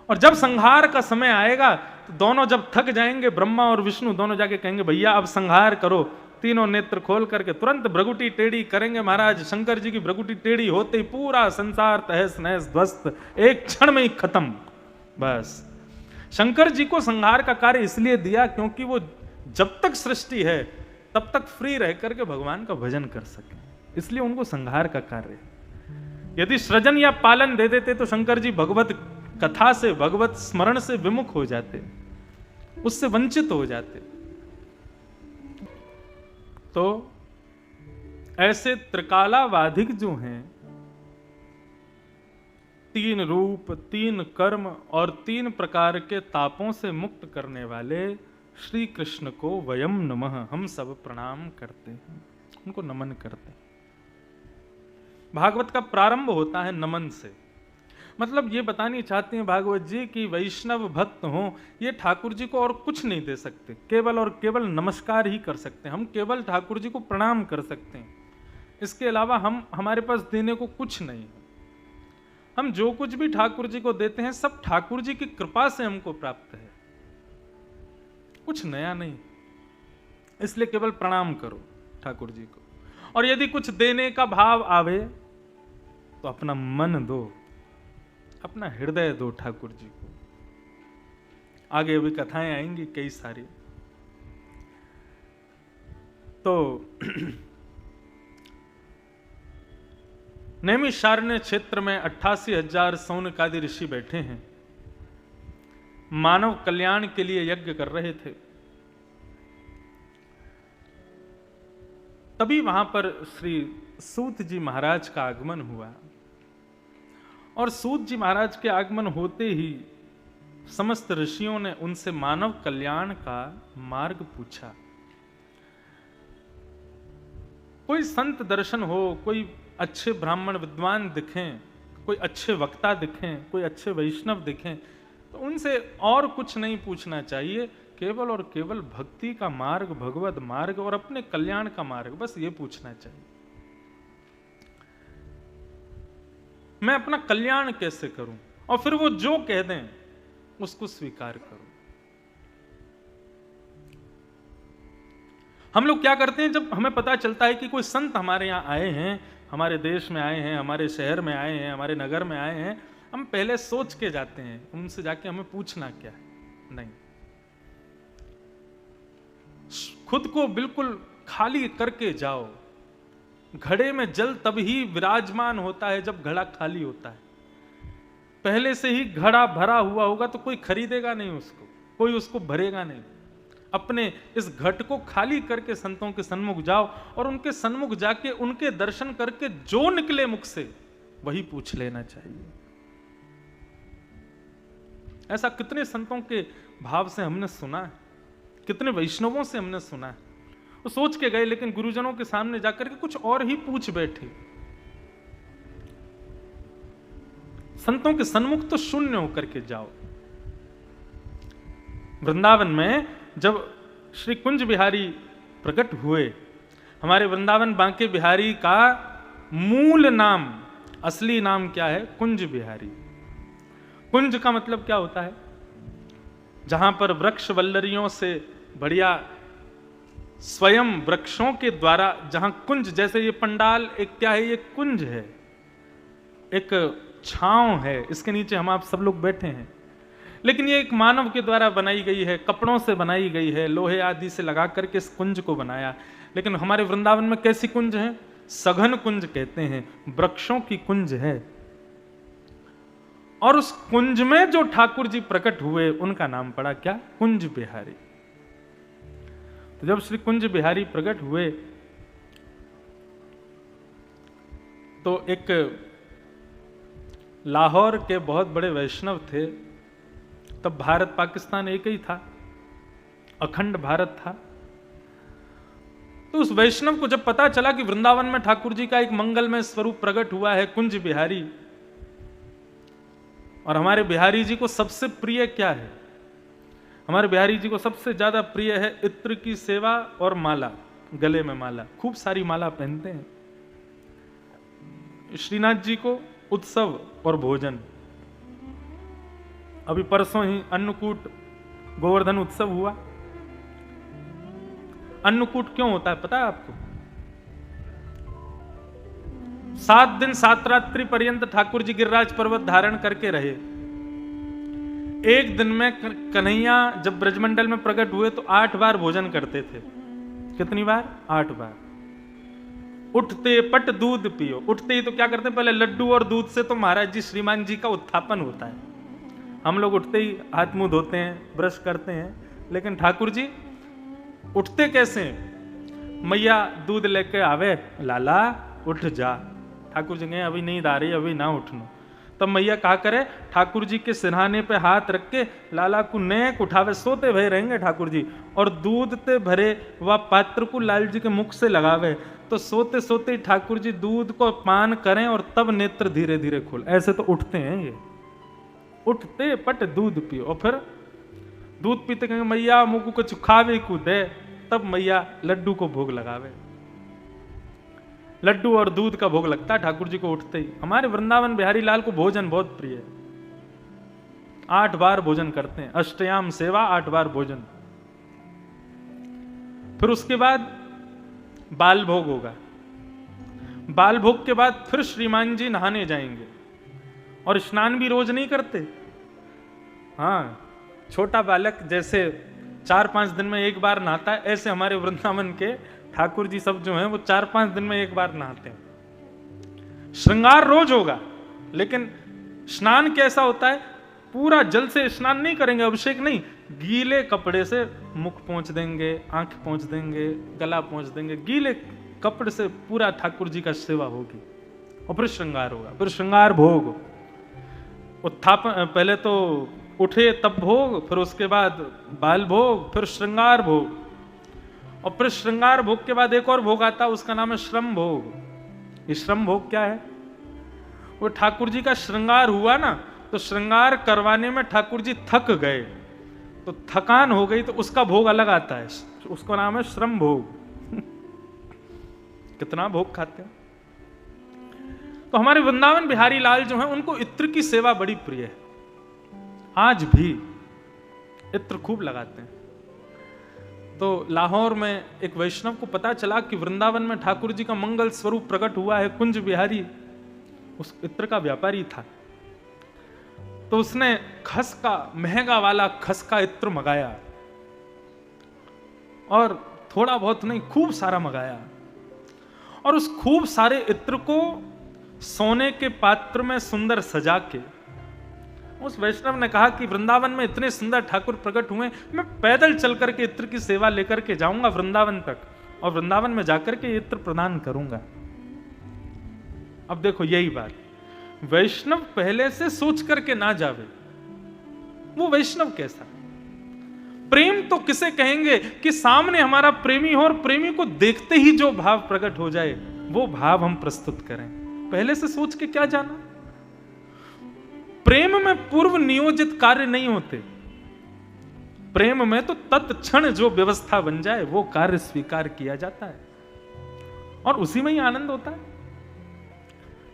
Speaker 1: और जब संहार का समय आएगा तो दोनों जब थक जाएंगे, ब्रह्मा और विष्णु दोनों जाके कहेंगे भैया अब संहार करो। तीनों नेत्र खोल करके तुरंत भ्रगुटी टेढ़ी करेंगे महाराज। शंकर जी की भ्रगुटी टेढ़ी होते ही पूरा संसार तहस नहस ध्वस्त, एक क्षण में ही खत्म। बस शंकर जी को संहार का कार्य इसलिए दिया क्योंकि वो जब तक सृष्टि है तब तक फ्री रह करके भगवान का भजन कर सके, इसलिए उनको संहार का कार्य। यदि सृजन या पालन दे देते तो शंकर जी भगवत कथा से, भगवत स्मरण से विमुख हो जाते, उससे वंचित हो जाते। तो ऐसे त्रिकालावाधिक जो हैं, 3 रूप, 3 कर्म और 3 प्रकार के तापों से मुक्त करने वाले श्री कृष्ण को वयम नमः, हम सब प्रणाम करते हैं, उनको नमन करते हैं। भागवत का प्रारंभ होता है नमन से। मतलब ये बतानी चाहते हैं भागवत जी कि वैष्णव भक्त हों, ये ठाकुर जी को और कुछ नहीं दे सकते, केवल और केवल नमस्कार ही कर सकते हैं। हम केवल ठाकुर जी को प्रणाम कर सकते हैं, इसके अलावा हमारे पास देने को कुछ नहीं है। हम जो कुछ भी ठाकुर जी को देते हैं सब ठाकुर जी की कृपा से हमको प्राप्त है, कुछ नया नहीं। इसलिए केवल प्रणाम करो ठाकुर जी को। और यदि कुछ देने का भाव आवे तो अपना मन दो, अपना हृदय दो ठाकुर जी को। आगे अभी कथाएं आएंगी कई सारी। तो नैमिषारण्य क्षेत्र में 88,000 सौनकादि ऋषि बैठे हैं, मानव कल्याण के लिए यज्ञ कर रहे थे। तभी वहां पर श्री सूत जी महाराज का आगमन हुआ। और सूत जी महाराज के आगमन होते ही समस्त ऋषियों ने उनसे मानव कल्याण का मार्ग पूछा। कोई संत दर्शन हो, कोई अच्छे ब्राह्मण विद्वान दिखें, कोई अच्छे वक्ता दिखें, कोई अच्छे वैष्णव दिखें, तो उनसे और कुछ नहीं पूछना चाहिए, केवल और केवल भक्ति का मार्ग, भगवत मार्ग और अपने कल्याण का मार्ग, बस ये पूछना चाहिए। मैं अपना कल्याण कैसे करूं, और फिर वो जो कह दें उसको स्वीकार करूं। हम लोग क्या करते हैं, जब हमें पता चलता है कि कोई संत हमारे यहां आए हैं, हमारे देश में आए हैं, हमारे शहर में आए हैं, हमारे नगर में आए हैं, हम पहले सोच के जाते हैं, उनसे जाके हमें पूछना क्या है। नहीं, खुद को बिल्कुल खाली करके जाओ। घड़े में जल तभी विराजमान होता है जब घड़ा खाली होता है। पहले से ही घड़ा भरा हुआ होगा तो कोई खरीदेगा नहीं उसको, कोई उसको भरेगा नहीं। अपने इस घट को खाली करके संतों के सन्मुख जाओ और उनके सन्मुख जाके उनके दर्शन करके जो निकले मुख से वही पूछ लेना चाहिए। ऐसा कितने संतों के भाव से हमने सुना है, कितने वैष्णवों से हमने सुना है। वो सोच के गए लेकिन गुरुजनों के सामने जाकर के कुछ और ही पूछ बैठे। संतों के सन्मुख तो शून्य होकर के जाओ। वृंदावन में जब श्री कुंज बिहारी प्रकट हुए, हमारे वृंदावन बांके बिहारी का मूल नाम, असली नाम क्या है? कुंज बिहारी। कुंज का मतलब क्या होता है? जहां पर वृक्ष वल्लरियों से बढ़िया स्वयं वृक्षों के द्वारा जहां कुंज, जैसे ये पंडाल एक क्या है? ये कुंज है, एक छांव है, इसके नीचे हम आप सब लोग बैठे हैं। लेकिन ये एक मानव के द्वारा बनाई गई है, कपड़ों से बनाई गई है, लोहे आदि से लगा करके इस कुंज को बनाया। लेकिन हमारे वृंदावन में कैसी कुंज है? सघन कुंज कहते हैं, वृक्षों की कुंज है। और उस कुंज में जो ठाकुर जी प्रकट हुए उनका नाम पड़ा क्या? कुंज बिहारी। तो जब श्री कुंज बिहारी प्रकट हुए तो एक लाहौर के बहुत बड़े वैष्णव थे, तब भारत पाकिस्तान एक ही था, अखंड भारत था। तो उस वैष्णव को जब पता चला कि वृंदावन में ठाकुर जी का एक मंगलमय स्वरूप प्रकट हुआ है, कुंज बिहारी, और हमारे बिहारी जी को सबसे प्रिय क्या है? हमारे बिहारी जी को सबसे ज्यादा प्रिय है इत्र की सेवा और माला, गले में माला, खूब सारी माला पहनते हैं। श्रीनाथ जी को उत्सव और भोजन। अभी परसों ही अन्नकूट गोवर्धन उत्सव हुआ। अन्नकूट क्यों होता है पता है आपको? 7 दिन 7 रात्रि पर्यंत ठाकुर जी गिरिराज पर्वत धारण करके रहे। एक दिन में कन्हैया जब ब्रजमंडल में प्रकट हुए तो 8 बार भोजन करते थे। कितनी बार? 8 बार। उठते पट दूध पियो। उठते ही तो क्या करते हैं? पहले लड्डू और दूध से तो महाराज जी श्रीमान जी का उत्थापन होता है। हम लोग उठते ही हाथ मुंह धोते हैं, ब्रश करते हैं, लेकिन ठाकुर जी उठते कैसे? मैया दूध लेके आवे, लाला उठ जा। ठाकुर जी कहें अभी नींद आ रही, अभी ना उठनो। तब मैया कहा करे, ठाकुर जी के सिरहाने पे हाथ रख के लाला को नेक उठावे, सोते भय रहेंगे ठाकुर जी, और दूध ते भरे वह पात्र को लाल जी के मुख से लगावे, तो सोते सोते ठाकुर जी दूध को पान करें और तब नेत्र धीरे धीरे खोल। ऐसे तो उठते हैं ये, उठते पट दूध पियो, और फिर दूध पीते कहेंगे मैया मुझको कुछ खावे को दे, तब मैया लड्डू को भोग लगावे। लड्डू और दूध का भोग लगता है ठाकुर जी को उठते ही। हमारे वृंदावन बिहारी लाल को भोजन बहुत प्रिय है, 8 बार भोजन करते हैं, अष्टयाम सेवा, 8 बार भोजन। फिर उसके बाद बाल भोग होगा, बाल भोग के बाद फिर श्रीमान जी नहाने जाएंगे, और स्नान भी रोज नहीं करते। हाँ, छोटा बालक जैसे 4-5 दिन में एक बार नहाता है, ऐसे हमारे वृंदावन के ठाकुर जी सब जो हैं वो 4-5 दिन में एक बार नहाते हैं। श्रृंगार रोज होगा, लेकिन स्नान कैसा होता है, पूरा जल से स्नान नहीं करेंगे, अभिषेक नहीं, गीले कपड़े से मुख पोंछ देंगे, आंख पोंछ देंगे, गला पोंछ देंगे, गीले कपड़े से पूरा ठाकुर जी का सेवा होगी, और फिर श्रृंगार होगा, फिर श्रृंगार भोग, उत्थापन, पहले तो उठे तब भोग, फिर उसके बाद बाल भोग, फिर श्रृंगार भोग, और फिर श्रृंगार भोग के बाद एक और भोग आता है, उसका नाम है श्रम भोग। ये श्रम भोग क्या है, वो ठाकुर जी का श्रृंगार हुआ ना, तो श्रृंगार करवाने में ठाकुर जी थक गए, तो थकान हो गई, तो उसका भोग अलग आता है, उसका नाम है श्रम भोग। कितना भोग खाते हैं। तो हमारे वृंदावन बिहारी लाल जो हैं उनको इत्र की सेवा बड़ी प्रिय है, आज भी इत्र खूब लगाते हैं। तो लाहौर में एक वैष्णव को पता चला कि वृंदावन में ठाकुर जी का मंगल स्वरूप प्रकट हुआ है, कुंज बिहारी उस इत्र का व्यापारी था, तो उसने खस का, महंगा वाला खस का इत्र मंगाया, और थोड़ा बहुत नहीं खूब सारा मंगाया, और उस खूब सारे इत्र को सोने के पात्र में सुंदर सजा के उस वैष्णव ने कहा कि वृंदावन में इतने सुंदर ठाकुर प्रकट हुए, मैं पैदल चल करके इत्र की सेवा लेकर के जाऊंगा वृंदावन तक, और वृंदावन में जाकर के इत्र प्रदान करूंगा। अब देखो यही बात, वैष्णव पहले से सोच करके ना जावे, वो वैष्णव कैसा। प्रेम तो किसे कहेंगे कि सामने हमारा प्रेमी हो और प्रेमी को देखते ही जो भाव प्रकट हो जाए, वो भाव हम प्रस्तुत करें, पहले से सोच के क्या जाना। प्रेम में पूर्व नियोजित कार्य नहीं होते, प्रेम में तो तत्क्षण जो व्यवस्था बन जाए वो कार्य स्वीकार किया जाता है, और उसी में ही आनंद होता है।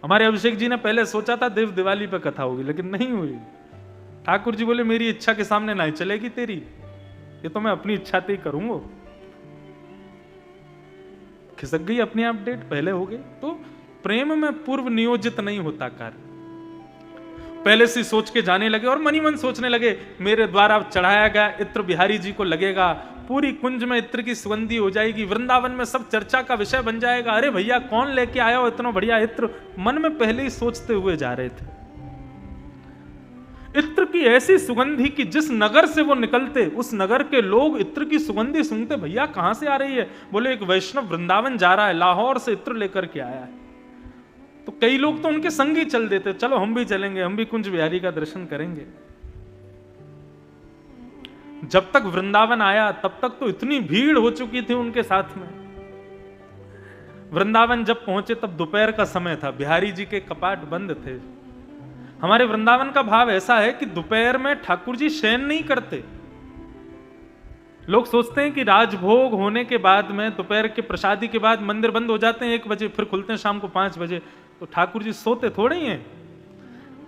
Speaker 1: हमारे अभिषेक जी ने पहले सोचा था देव दिवाली पे कथा होगी, लेकिन नहीं हुई। ठाकुर जी बोले मेरी इच्छा के सामने नहीं चलेगी तेरी, ये तो मैं अपनी इच्छा से ही करूंगा। खिसक गई अपनी आप डेट, पहले हो गई। तो प्रेम में पूर्व नियोजित नहीं होता कार्य, पहले से सोच के जाने लगे और मनी मन सोचने लगे मेरे द्वारा चढ़ाया गया इत्र बिहारी जी को लगेगा, पूरी कुंज में इत्र की सुगंधी हो जाएगी, वृंदावन में सब चर्चा का विषय बन जाएगा, अरे भैया कौन लेके आया हो इतना बढ़िया इत्र, मन में पहले ही सोचते हुए जा रहे थे। इत्र की ऐसी सुगंधी कि जिस नगर से वो निकलते उस नगर के लोग इत्र की सुगंधी सुनते, भैया कहां से आ रही है, बोले एक वैष्णव वृंदावन जा रहा है, लाहौर से इत्र लेकर के आया है। तो कई लोग तो उनके संग ही चल देते, चलो हम भी चलेंगे, हम भी कुंज बिहारी का दर्शन करेंगे। जब तक वृंदावन आया तब तक तो इतनी भीड़ हो चुकी थी उनके साथ में। वृंदावन जब पहुंचे तब दोपहर का समय था, बिहारी जी के कपाट बंद थे। हमारे वृंदावन का भाव ऐसा है कि दोपहर में ठाकुर जी शयन नहीं करते। लोग सोचते हैं कि राजभोग होने के बाद में दोपहर के प्रसादी के बाद मंदिर बंद हो जाते हैं 1 बजे, फिर खुलते हैं शाम को 5 बजे, तो ठाकुर जी सोते थोड़े ही हैं।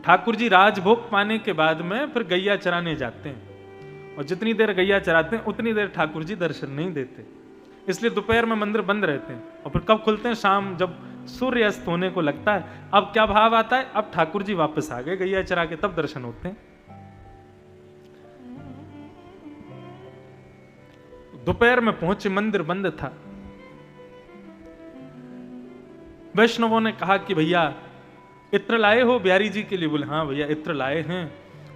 Speaker 1: ठाकुर जी राजभोग पाने के बाद में फिर गैया चराने जाते हैं, और जितनी देर गैया चराते हैं उतनी देर ठाकुर जी दर्शन नहीं देते, इसलिए दोपहर में मंदिर बंद रहते हैं। और फिर कब खुलते हैं, शाम जब सूर्य अस्त होने को लगता है। अब क्या भाव आता है, अब ठाकुर जी वापस आ गए गैया चरा के, तब दर्शन होते हैं। दोपहर में पहुंचे, मंदिर बंद था। वैष्णवों ने कहा कि भैया इत्र लाए हो बिहारी जी के लिए, बोले हाँ भैया इत्र लाए हैं,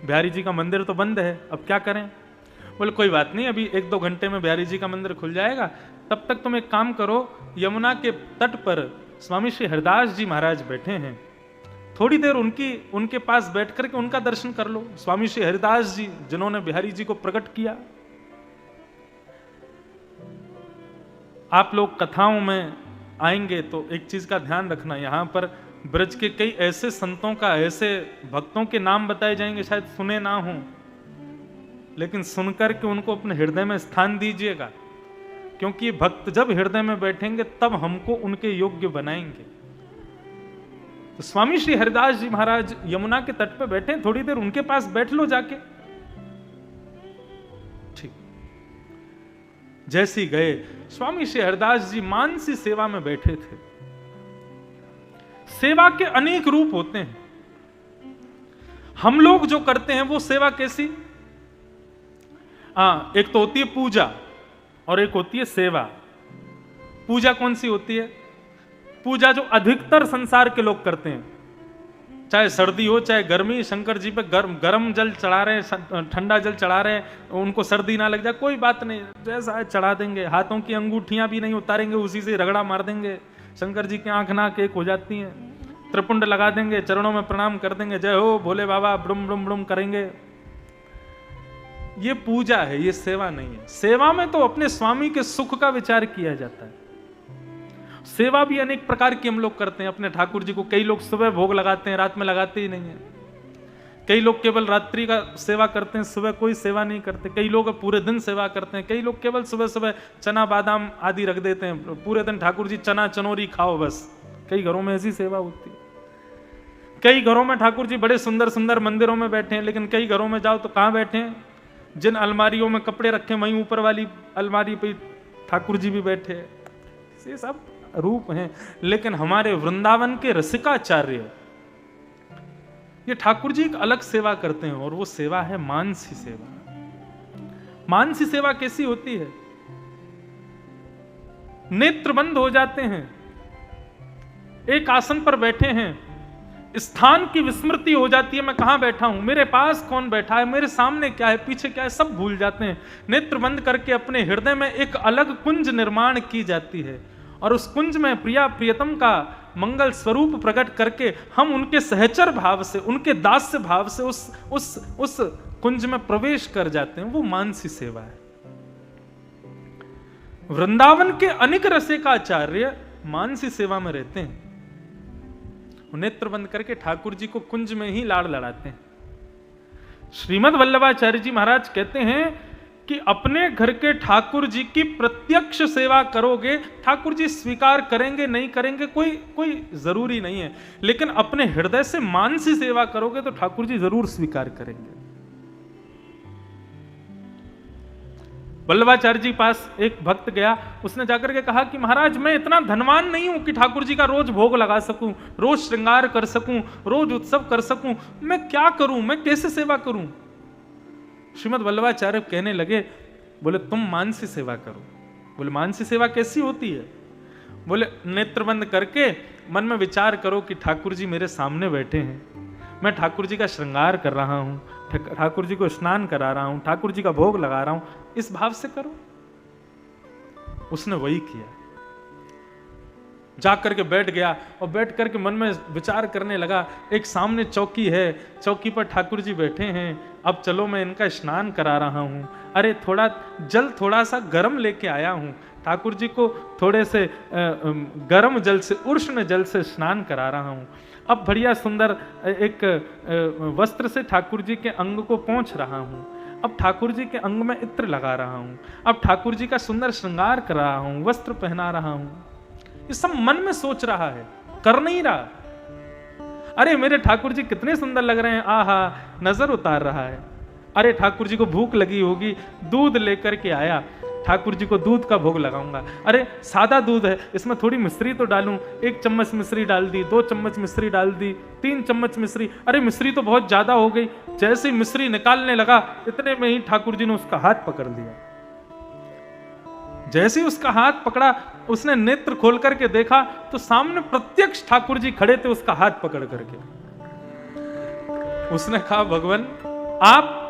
Speaker 1: बिहारी जी का मंदिर तो बंद है, अब क्या करें। बोले कोई बात नहीं, अभी 1-2 घंटे में बिहारी जी का मंदिर खुल जाएगा, तब तक तुम एक काम करो, यमुना के तट पर स्वामी श्री हरदास जी महाराज बैठे हैं, थोड़ी देर उनके पास बैठ करके उनका दर्शन कर लो। स्वामी श्री हरिदास जी जिन्होंने बिहारी जी को प्रकट किया, आप लोग कथाओं में आएंगे तो एक चीज का ध्यान रखना, यहां पर ब्रज के कई ऐसे संतों का, ऐसे भक्तों के नाम बताए जाएंगे, शायद सुने ना हो, लेकिन सुनकर के उनको अपने हृदय में स्थान दीजिएगा, क्योंकि भक्त जब हृदय में बैठेंगे तब हमको उनके योग्य बनाएंगे। तो स्वामी श्री हरिदास जी महाराज यमुना के तट पे बैठे, थोड़ी देर उनके पास बैठ लो जाके। ठीक, जैसे गए स्वामी श्री हरिदास जी मानसी सेवा में बैठे थे। सेवा के अनेक रूप होते हैं, हम लोग जो करते हैं वो सेवा कैसी, एक तो होती है पूजा और एक होती है सेवा। पूजा कौन सी होती है? पूजा जो अधिकतर संसार के लोग करते हैं, चाहे सर्दी हो चाहे गर्मी, शंकर जी पे गर्म जल चढ़ा रहे हैं, ठंडा जल चढ़ा रहे हैं, उनको सर्दी ना लग जाए कोई बात नहीं, जैसा है चढ़ा देंगे, हाथों की अंगूठियां भी नहीं उतारेंगे, उसी से रगड़ा मार देंगे, शंकर जी की आंख नाक एक हो जाती हैं, त्रिपुंड लगा देंगे, चरणों में प्रणाम कर देंगे, जय हो भोले बाबा, ब्रुम ब्रुम ब्रुम करेंगे। ये पूजा है, ये सेवा नहीं है। सेवा में तो अपने स्वामी के सुख का विचार किया जाता है। सेवा भी अनेक प्रकार की हम लोग करते हैं अपने ठाकुर जी को। कई लोग सुबह भोग लगाते हैं, रात में लगाते ही नहीं है। कई लोग केवल रात्रि का सेवा करते हैं, सुबह कोई सेवा नहीं करते। कई लोग पूरे दिन सेवा करते हैं। कई लोग केवल सुबह सुबह चना बादाम आदि रख देते हैं, पूरे दिन ठाकुर जी चना चनोरी खाओ बस। कई घरों में ऐसी सेवा होती है। कई घरों में ठाकुर जी बड़े सुंदर सुंदर मंदिरों में बैठे हैं, लेकिन कई घरों में जाओ तो कहां बैठे हैं? जिन अलमारियों में कपड़े रखे वहीं ऊपर वाली अलमारी पे ठाकुर जी भी बैठे हैं। ये सब रूप हैं। लेकिन हमारे वृंदावन के रसिकाचार्य ये ठाकुर जी एक अलग सेवा करते हैं, और वो सेवा है मानसी सेवा। मानसी सेवा कैसी होती है? नेत्र बंद हो जाते हैं, एक आसन पर बैठे हैं, स्थान की विस्मृति हो जाती है, मैं कहां बैठा हूं, मेरे पास कौन बैठा है, मेरे सामने क्या है, पीछे क्या है, सब भूल जाते हैं। नेत्र बंद करके अपने हृदय में एक अलग कुंज निर्माण की जाती है, और उस कुंज में प्रिया प्रियतम का मंगल स्वरूप प्रकट करके हम उनके सहचर भाव से, उनके दास्य भाव से उस कुंज में प्रवेश कर जाते हैं। वो मानसी सेवा है। वृंदावन के अनेक रसिकाचार्य मानसी सेवा में रहते हैं। नेत्र बंद करके ठाकुर जी को कुंज में ही लाड़ लड़ाते हैं। श्रीमद् वल्लभाचार्य जी महाराज कहते हैं कि अपने घर के ठाकुर जी की प्रत्यक्ष सेवा करोगे, ठाकुर जी स्वीकार करेंगे नहीं करेंगे कोई जरूरी नहीं है, लेकिन अपने हृदय से मानसी सेवा करोगे तो ठाकुर जी जरूर स्वीकार करेंगे। वल्लभाचार्य जी पास एक भक्त गया, उसने जाकर के कहा कि महाराज मैं इतना धनवान नहीं हूं कि ठाकुर जी का रोज भोग लगा सकूं, रोज श्रृंगार कर सकूं, रोज उत्सव कर सकूं, मैं क्या करूं, मैं कैसे सेवा करूं? श्रीमद् वल्लभाचार्य कहने लगे, बोले तुम मानसी सेवा करो। बोले मानसी सेवा कैसी होती है? बोले नेत्र बंद करके मन में विचार करो कि ठाकुर जी मेरे सामने बैठे हैं, मैं ठाकुर जी का श्रृंगार कर रहा हूं, ठाकुर जी को स्नान करा रहा हूं, ठाकुर जी का भोग लगा रहा हूं, इस भाव से करो। उसने वही किया, जाकर के बैठ गया और बैठ करके मन में विचार करने लगा, एक सामने चौकी है, चौकी पर ठाकुर जी बैठे हैं, अब चलो मैं इनका स्नान करा रहा हूं। अरे थोड़ा सा गर्म लेके आया हूं, ठाकुर जी को थोड़े से गर्म जल से, उष्ण जल से स्नान करा रहा हूं। अब बढ़िया सुंदर एक वस्त्र से ठाकुर जी के अंग को पोंछ रहा हूं, अब ठाकुर जी के अंग में इत्र लगा रहा हूं, अब ठाकुर जी का सुंदर श्रृंगार कर रहा हूं, वस्त्र पहना रहा हूं। ये सब मन में सोच रहा है, कर नहीं रहा। अरे मेरे ठाकुर जी कितने सुंदर लग रहे हैं, आहा, नजर उतार रहा है। अरे ठाकुर जी को भूख लगी होगी, दूध लेकर के आया, ठाकुर जी को दूध का भोग लगाऊंगा। अरे सादा दूध है, इसमें थोड़ी मिश्री तो डालूं, 1 चम्मच मिश्री डाल दी, 2 चम्मच मिश्री डाल दी, 3 चम्मच मिश्री, अरे मिश्री तो बहुत ज्यादा हो गई। जैसे ही मिश्री निकालने लगा, इतने में ही ठाकुर जी ने उसका हाथ पकड़ लिया। जैसे ही उसका हाथ पकड़ा, उसने नेत्र खोल करके देखा तो सामने प्रत्यक्ष ठाकुर जी खड़े थे उसका हाथ पकड़ करके। उसने कहा भगवान आप?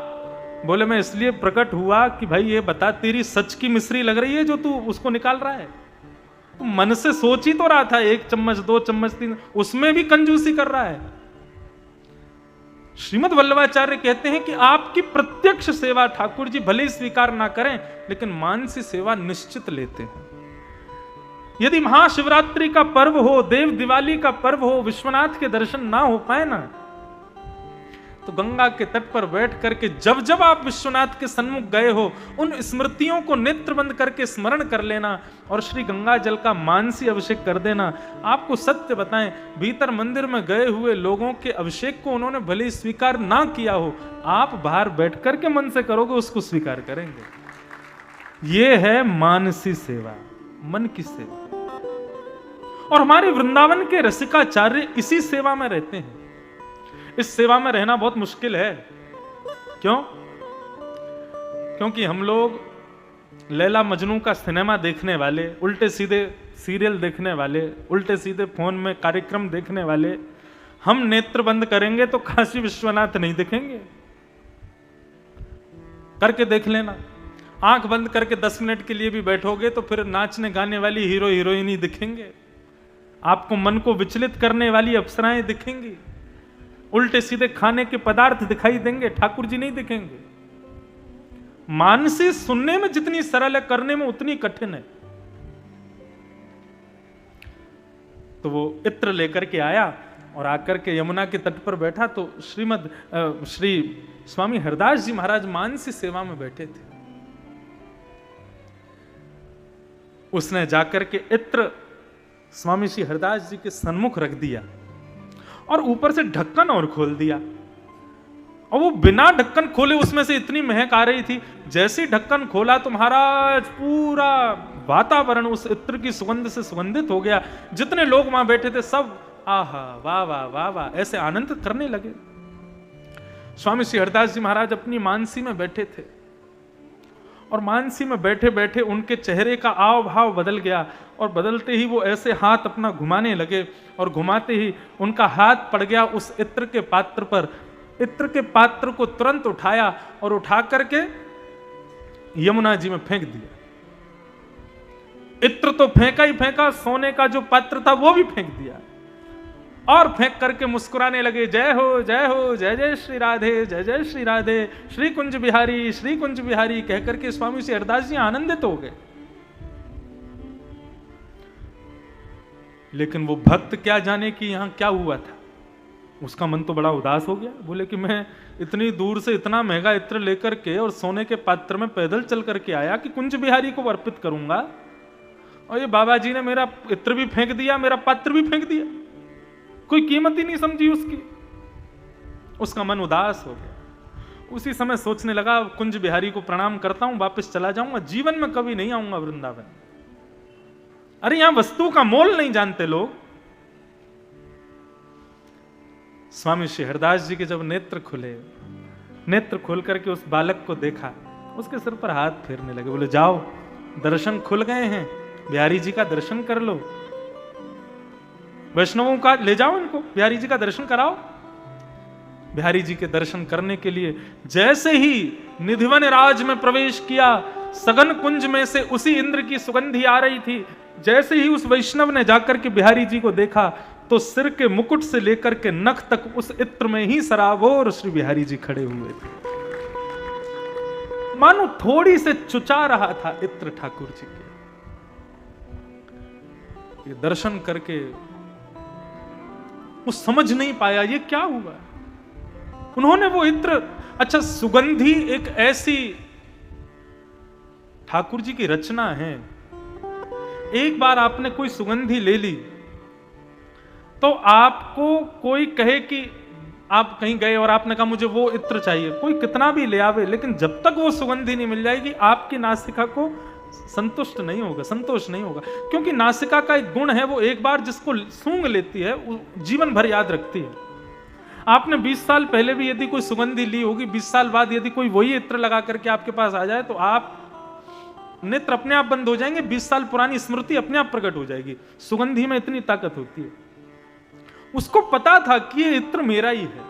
Speaker 1: बोले मैं इसलिए प्रकट हुआ कि भाई ये बता, तेरी सच की मिश्री लग रही है जो तू उसको निकाल रहा है? तू मन से सोच ही तो रहा था 1 चम्मच 2 चम्मच 3, उसमें भी कंजूसी कर रहा है। श्रीमद् वल्लभाचार्य कहते हैं कि आपकी प्रत्यक्ष सेवा ठाकुर जी भले ही स्वीकार ना करें, लेकिन मानसी सेवा निश्चित लेते हैं। यदि महाशिवरात्रि का पर्व हो, देव दिवाली का पर्व हो, विश्वनाथ के दर्शन ना हो पाए ना, तो गंगा के तट पर बैठ करके जब जब आप विश्वनाथ के सन्मुख गए हो, उन स्मृतियों को नेत्र बंद करके स्मरण कर लेना और श्री गंगा जल का मानसी अभिषेक कर देना। आपको सत्य बताएं, भीतर मंदिर में गए हुए लोगों के अभिषेक को उन्होंने भले ही स्वीकार ना किया हो, आप बाहर बैठ करके मन से करोगे, उसको स्वीकार करेंगे। ये है मानसी सेवा, मन की सेवा। और हमारे वृंदावन के रसिकाचार्य इसी सेवा में रहते हैं। इस सेवा में रहना बहुत मुश्किल है। क्यों? क्योंकि हम लोग लैला मजनू का सिनेमा देखने वाले, उल्टे सीधे सीरियल देखने वाले, उल्टे सीधे फोन में कार्यक्रम देखने वाले, हम नेत्र बंद करेंगे तो काशी विश्वनाथ नहीं दिखेंगे। करके देख लेना, आंख बंद करके 10 मिनट के लिए भी बैठोगे तो फिर नाचने गाने वाली हीरो हीरोइन ही दिखेंगे, आपको मन को विचलित करने वाली अप्सराएं दिखेंगी, उल्टे सीधे खाने के पदार्थ दिखाई देंगे, ठाकुर जी नहीं दिखेंगे। मानसी सुनने में जितनी सरल है, करने में उतनी कठिन है। तो वो इत्र लेकर के आया और आकर के यमुना के तट पर बैठा, तो श्री स्वामी हरदास जी महाराज मानसी सेवा में बैठे थे। उसने जाकर के इत्र स्वामी श्री हरदास जी के सन्मुख रख दिया और ऊपर से ढक्कन और खोल दिया, और वो बिना ढक्कन खोले उसमें से इतनी महक आ रही थी। जैसे ही ढक्कन खोला तो महाराज पूरा वातावरण उस इत्र की सुगंध से सुगंधित हो गया। जितने लोग वहां बैठे थे सब आहा वाह वाह वाह वाह ऐसे आनंद करने लगे। स्वामी श्री हरदास जी महाराज अपनी मानसी में बैठे थे और मानसी में बैठे बैठे उनके चेहरे का आव भाव बदल गया, और बदलते ही वो ऐसे हाथ अपना घुमाने लगे, और घुमाते ही उनका हाथ पड़ गया उस इत्र के पात्र पर। इत्र के पात्र को तुरंत उठाया और उठा करके यमुना जी में फेंक दिया। इत्र तो फेंका ही फेंका, सोने का जो पात्र था वो भी फेंक दिया, और फेंक करके मुस्कुराने लगे, जय हो जय हो, जय जय श्री राधे, जय जय श्री राधे, श्री कुंज बिहारी, श्री कुंज बिहारी कह करके स्वामी श्री हरदास जी आनंदित हो गए। लेकिन वो भक्त क्या जाने कि यहां क्या हुआ था, उसका मन तो बड़ा उदास हो गया। बोले कि मैं इतनी दूर से इतना महंगा इत्र लेकर के और सोने के पात्र में पैदल चल करके आया कि कुंज बिहारी को अर्पित करूंगा, और ये बाबा जी ने मेरा इत्र भी फेंक दिया, मेरा पात्र भी फेंक दिया, कोई कीमत ही नहीं समझी उसकी। उसका मन उदास हो गया। उसी समय सोचने लगा, कुंज बिहारी को प्रणाम करता हूं, वापस चला जाऊंगा, जीवन में कभी नहीं आऊंगा वृंदावन। अरे यहां वस्तु का मोल नहीं जानते लोग। स्वामी श्री हरदास जी के जब नेत्र खुले, नेत्र खोल करके उस बालक को देखा, उसके सिर पर हाथ फेरने लगे। बोले जाओ, दर्शन खुल गए हैं, बिहारी जी का दर्शन कर लो, वैष्णवों का ले जाओ इनको, बिहारी जी का दर्शन कराओ। बिहारी जी के दर्शन करने के लिए जैसे ही निधिवन राज में प्रवेश किया, सघन कुंज में से उसी इंद्र की सुगंधी आ रही थी। जैसे ही उस वैष्णव ने जाकर के बिहारी जी को देखा, तो सिर के मुकुट से लेकर के नख तक उस इत्र में ही सराबोर श्री बिहारी जी खड़े हुए थे। मानो थोड़ी से चुचा रहा था इत्र ठाकुर जी के। ये दर्शन करके वो समझ नहीं पाया ये क्या हुआ। उन्होंने वो इत्र, अच्छा सुगंधी एक ऐसी ठाकुर जी की रचना है, एक बार आपने कोई सुगंधी ले ली तो आपको कोई कहे कि आप कहीं गए और आपने कहा मुझे वो इत्र चाहिए, कोई कितना भी ले आवे, लेकिन जब तक वो सुगंधी नहीं मिल जाएगी आपकी नासिका को संतुष्ट नहीं होगा, संतोष नहीं होगा। क्योंकि नासिका का एक गुण है, वो एक बार जिसको सूंघ लेती है जीवन भर याद रखती है। आपने 20 साल पहले भी यदि कोई सुगंधी ली होगी, 20 साल बाद यदि कोई वही इत्र लगा करके आपके पास आ जाए तो आप नेत्र अपने आप बंद हो जाएंगे, 20 साल पुरानी स्मृति अपने आप प्रकट हो जाएगी। सुगंधी में इतनी ताकत होती है। उसको पता था कि ये इत्र मेरा ही है,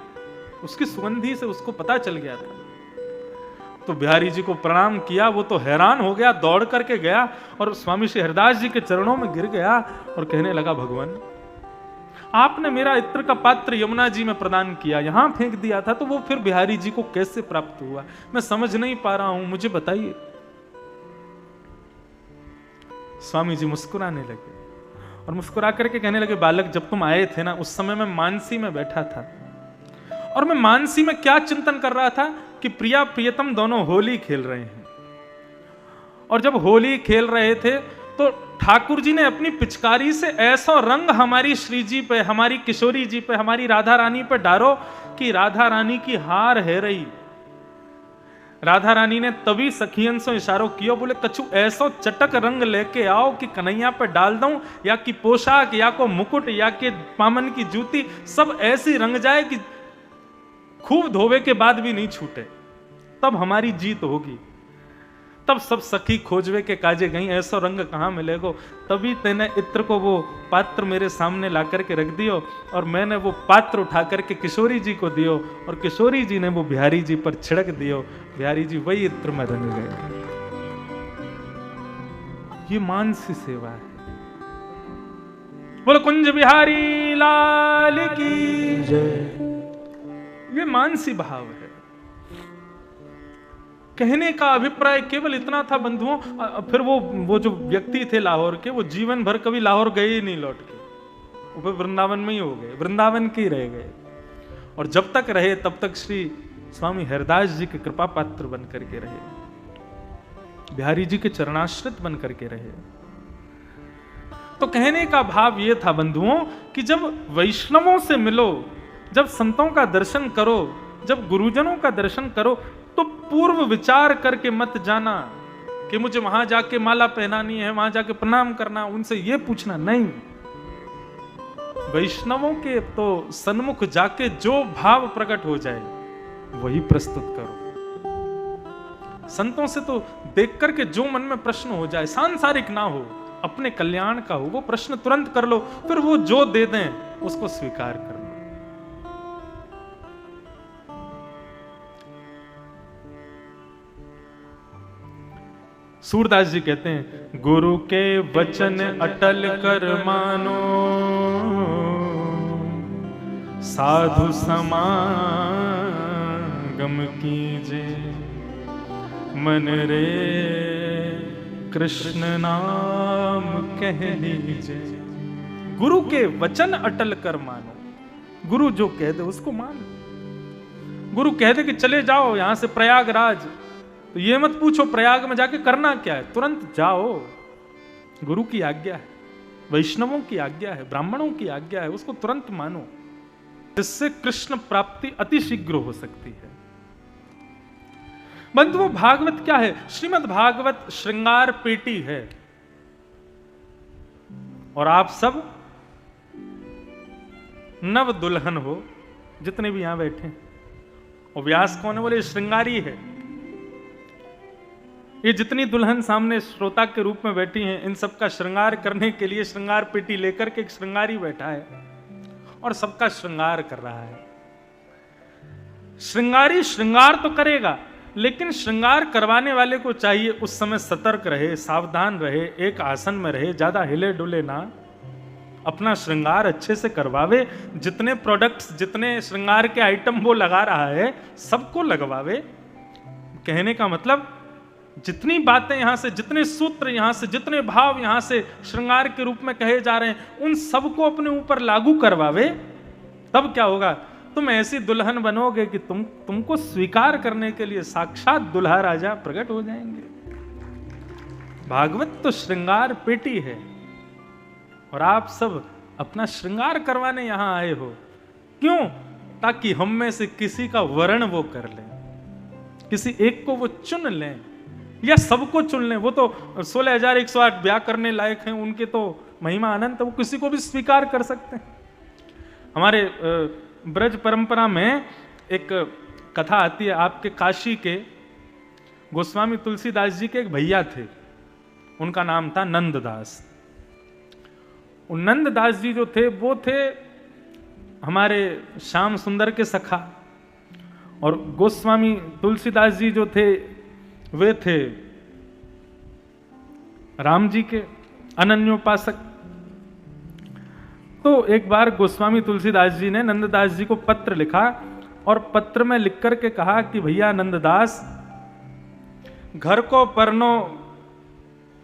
Speaker 1: उसकी सुगंधी से उसको पता चल गया था। तो बिहारी जी को प्रणाम किया, वो तो हैरान हो गया, दौड़ करके गया और स्वामी श्री हरदास जी के चरणों में गिर गया और कहने लगा, भगवान आपने मेरा इत्र का पात्र यमुना जी में प्रदान किया, यहां फेंक दिया था, तो वो फिर बिहारी जी को कैसे प्राप्त हुआ? मैं समझ नहीं पा रहा हूं, मुझे बताइए। स्वामी जी मुस्कुराने लगे और मुस्कुरा करके कहने लगे, बालक, जब तुम आए थे ना, उस समय मैं मानसी में बैठा था, और मैं मानसी में क्या चिंतन कर रहा था कि प्रिया प्रियतम दोनों होली खेल रहे हैं। और जब होली खेल रहे थे तो ठाकुर जी ने अपनी पिचकारी से ऐसा रंग हमारी श्री जी पे, हमारी किशोरी जी पे, हमारी राधा रानी पे डारो कि राधा रानी की हार है रही। राधा रानी ने तभी सखियन से इशारों किया, बोले कछु ऐसो चटक रंग लेके आओ कि कन्हैया पे डाल दूं, या कि पोशाक, या को मुकुट, या के पामन की जूती सब ऐसी रंग जाए कि खूब धोवे के बाद भी नहीं छूटे, तब हमारी जीत होगी। तब सब सखी खोजवे के काजे गई, ऐसा रंग कहां मिलेगो। तभी तेने इत्र को वो पात्र मेरे सामने ला करके रख दियो, और मैंने वो पात्र उठा करके किशोरी जी को दियो, और किशोरी जी ने वो बिहारी जी पर छिड़क दियो। बिहारी जी वही इत्र में रंग गए। ये मानसी सेवा है। बोलो कुंज बिहारी लाल की जय। ये मानसी भाव है। कहने का अभिप्राय केवल इतना था बंधुओं। फिर वो जो व्यक्ति थे लाहौर के, वो जीवन भर कभी लाहौर गए ही नहीं लौट के, वो वृंदावन में ही हो गए, वृंदावन के ही रह गए। और जब तक रहे तब तक श्री स्वामी हरिदास जी के कृपा पात्र बन करके रहे, बिहारी जी के चरणाश्रित बन करके रहे। तो कहने का भाव यह था बंधुओं कि जब वैष्णवों से मिलो, जब संतों का दर्शन करो, जब गुरुजनों का दर्शन करो, तो पूर्व विचार करके मत जाना कि मुझे वहां जाके माला पहनानी है, वहां जाके प्रणाम करना, उनसे ये पूछना नहीं। वैष्णवों के तो सन्मुख जाके जो भाव प्रकट हो जाए वही प्रस्तुत करो। संतों से तो देख करके जो मन में प्रश्न हो जाए, सांसारिक ना हो, अपने कल्याण का हो, वो प्रश्न तुरंत कर लो, फिर वो जो दे दें उसको स्वीकार कर लो। सूरदास जी कहते हैं, गुरु के वचन अटल कर मानो, साधु समागम कीजे, मन रे कृष्ण नाम कह लीजे। गुरु के वचन अटल कर मानो। गुरु जो कह दे उसको मानो। गुरु कह दे कि चले जाओ यहां से प्रयागराज, तो ये मत पूछो प्रयाग में जाके करना क्या है, तुरंत जाओ। गुरु की आज्ञा है, वैष्णवों की आज्ञा है, ब्राह्मणों की आज्ञा है, उसको तुरंत मानो, जिससे कृष्ण प्राप्ति अति शीघ्र हो सकती है। बंधुओं, भागवत क्या है? श्रीमद् भागवत श्रृंगार पेटी है। और आप सब नव दुल्हन हो, जितने भी यहां बैठे। और व्यास कौन है? बोले श्रृंगारी है। ये जितनी दुल्हन सामने श्रोता के रूप में बैठी हैं, इन सबका श्रृंगार करने के लिए श्रृंगार पेटी लेकर के एक श्रृंगारी बैठा है और सबका श्रृंगार कर रहा है। श्रृंगारी श्रृंगार तो करेगा, लेकिन श्रृंगार करवाने वाले को चाहिए उस समय सतर्क रहे, सावधान रहे, एक आसन में रहे, ज्यादा हिले डुले ना, अपना श्रृंगार अच्छे से करवावे। जितने प्रोडक्ट्स, जितने श्रृंगार के आइटम वो लगा रहा है, सबको लगवावे। कहने का मतलब जितनी बातें यहां से, जितने सूत्र यहां से, जितने भाव यहां से श्रृंगार के रूप में कहे जा रहे हैं, उन सबको अपने ऊपर लागू करवावे। तब क्या होगा? तुम ऐसी दुल्हन बनोगे कि तुमको स्वीकार करने के लिए साक्षात दुल्हा राजा प्रकट हो जाएंगे। भागवत तो श्रृंगार पेटी है और आप सब अपना श्रृंगार करवाने यहां आए हो। क्यों? ताकि हम में से किसी का वर्ण वो कर लें, किसी एक को वो चुन लें या सबको चुन लें। वो तो 16,108 ब्याह करने लायक हैं, उनके तो महिमा अनंत, वो किसी को भी स्वीकार कर सकते हैं। हमारे ब्रज परंपरा में एक कथा आती है। आपके काशी के गोस्वामी तुलसीदास जी के एक भैया थे, उनका नाम था नंददास। नंददास जी जो थे वो थे हमारे श्याम सुंदर के सखा, और गोस्वामी तुलसीदास जी जो थे वे थे राम जी के अनन्योपासक। तो एक बार गोस्वामी तुलसीदास जी ने नंददास जी को पत्र लिखा और पत्र में लिख करके कहा कि भैया नंददास, घर को परनो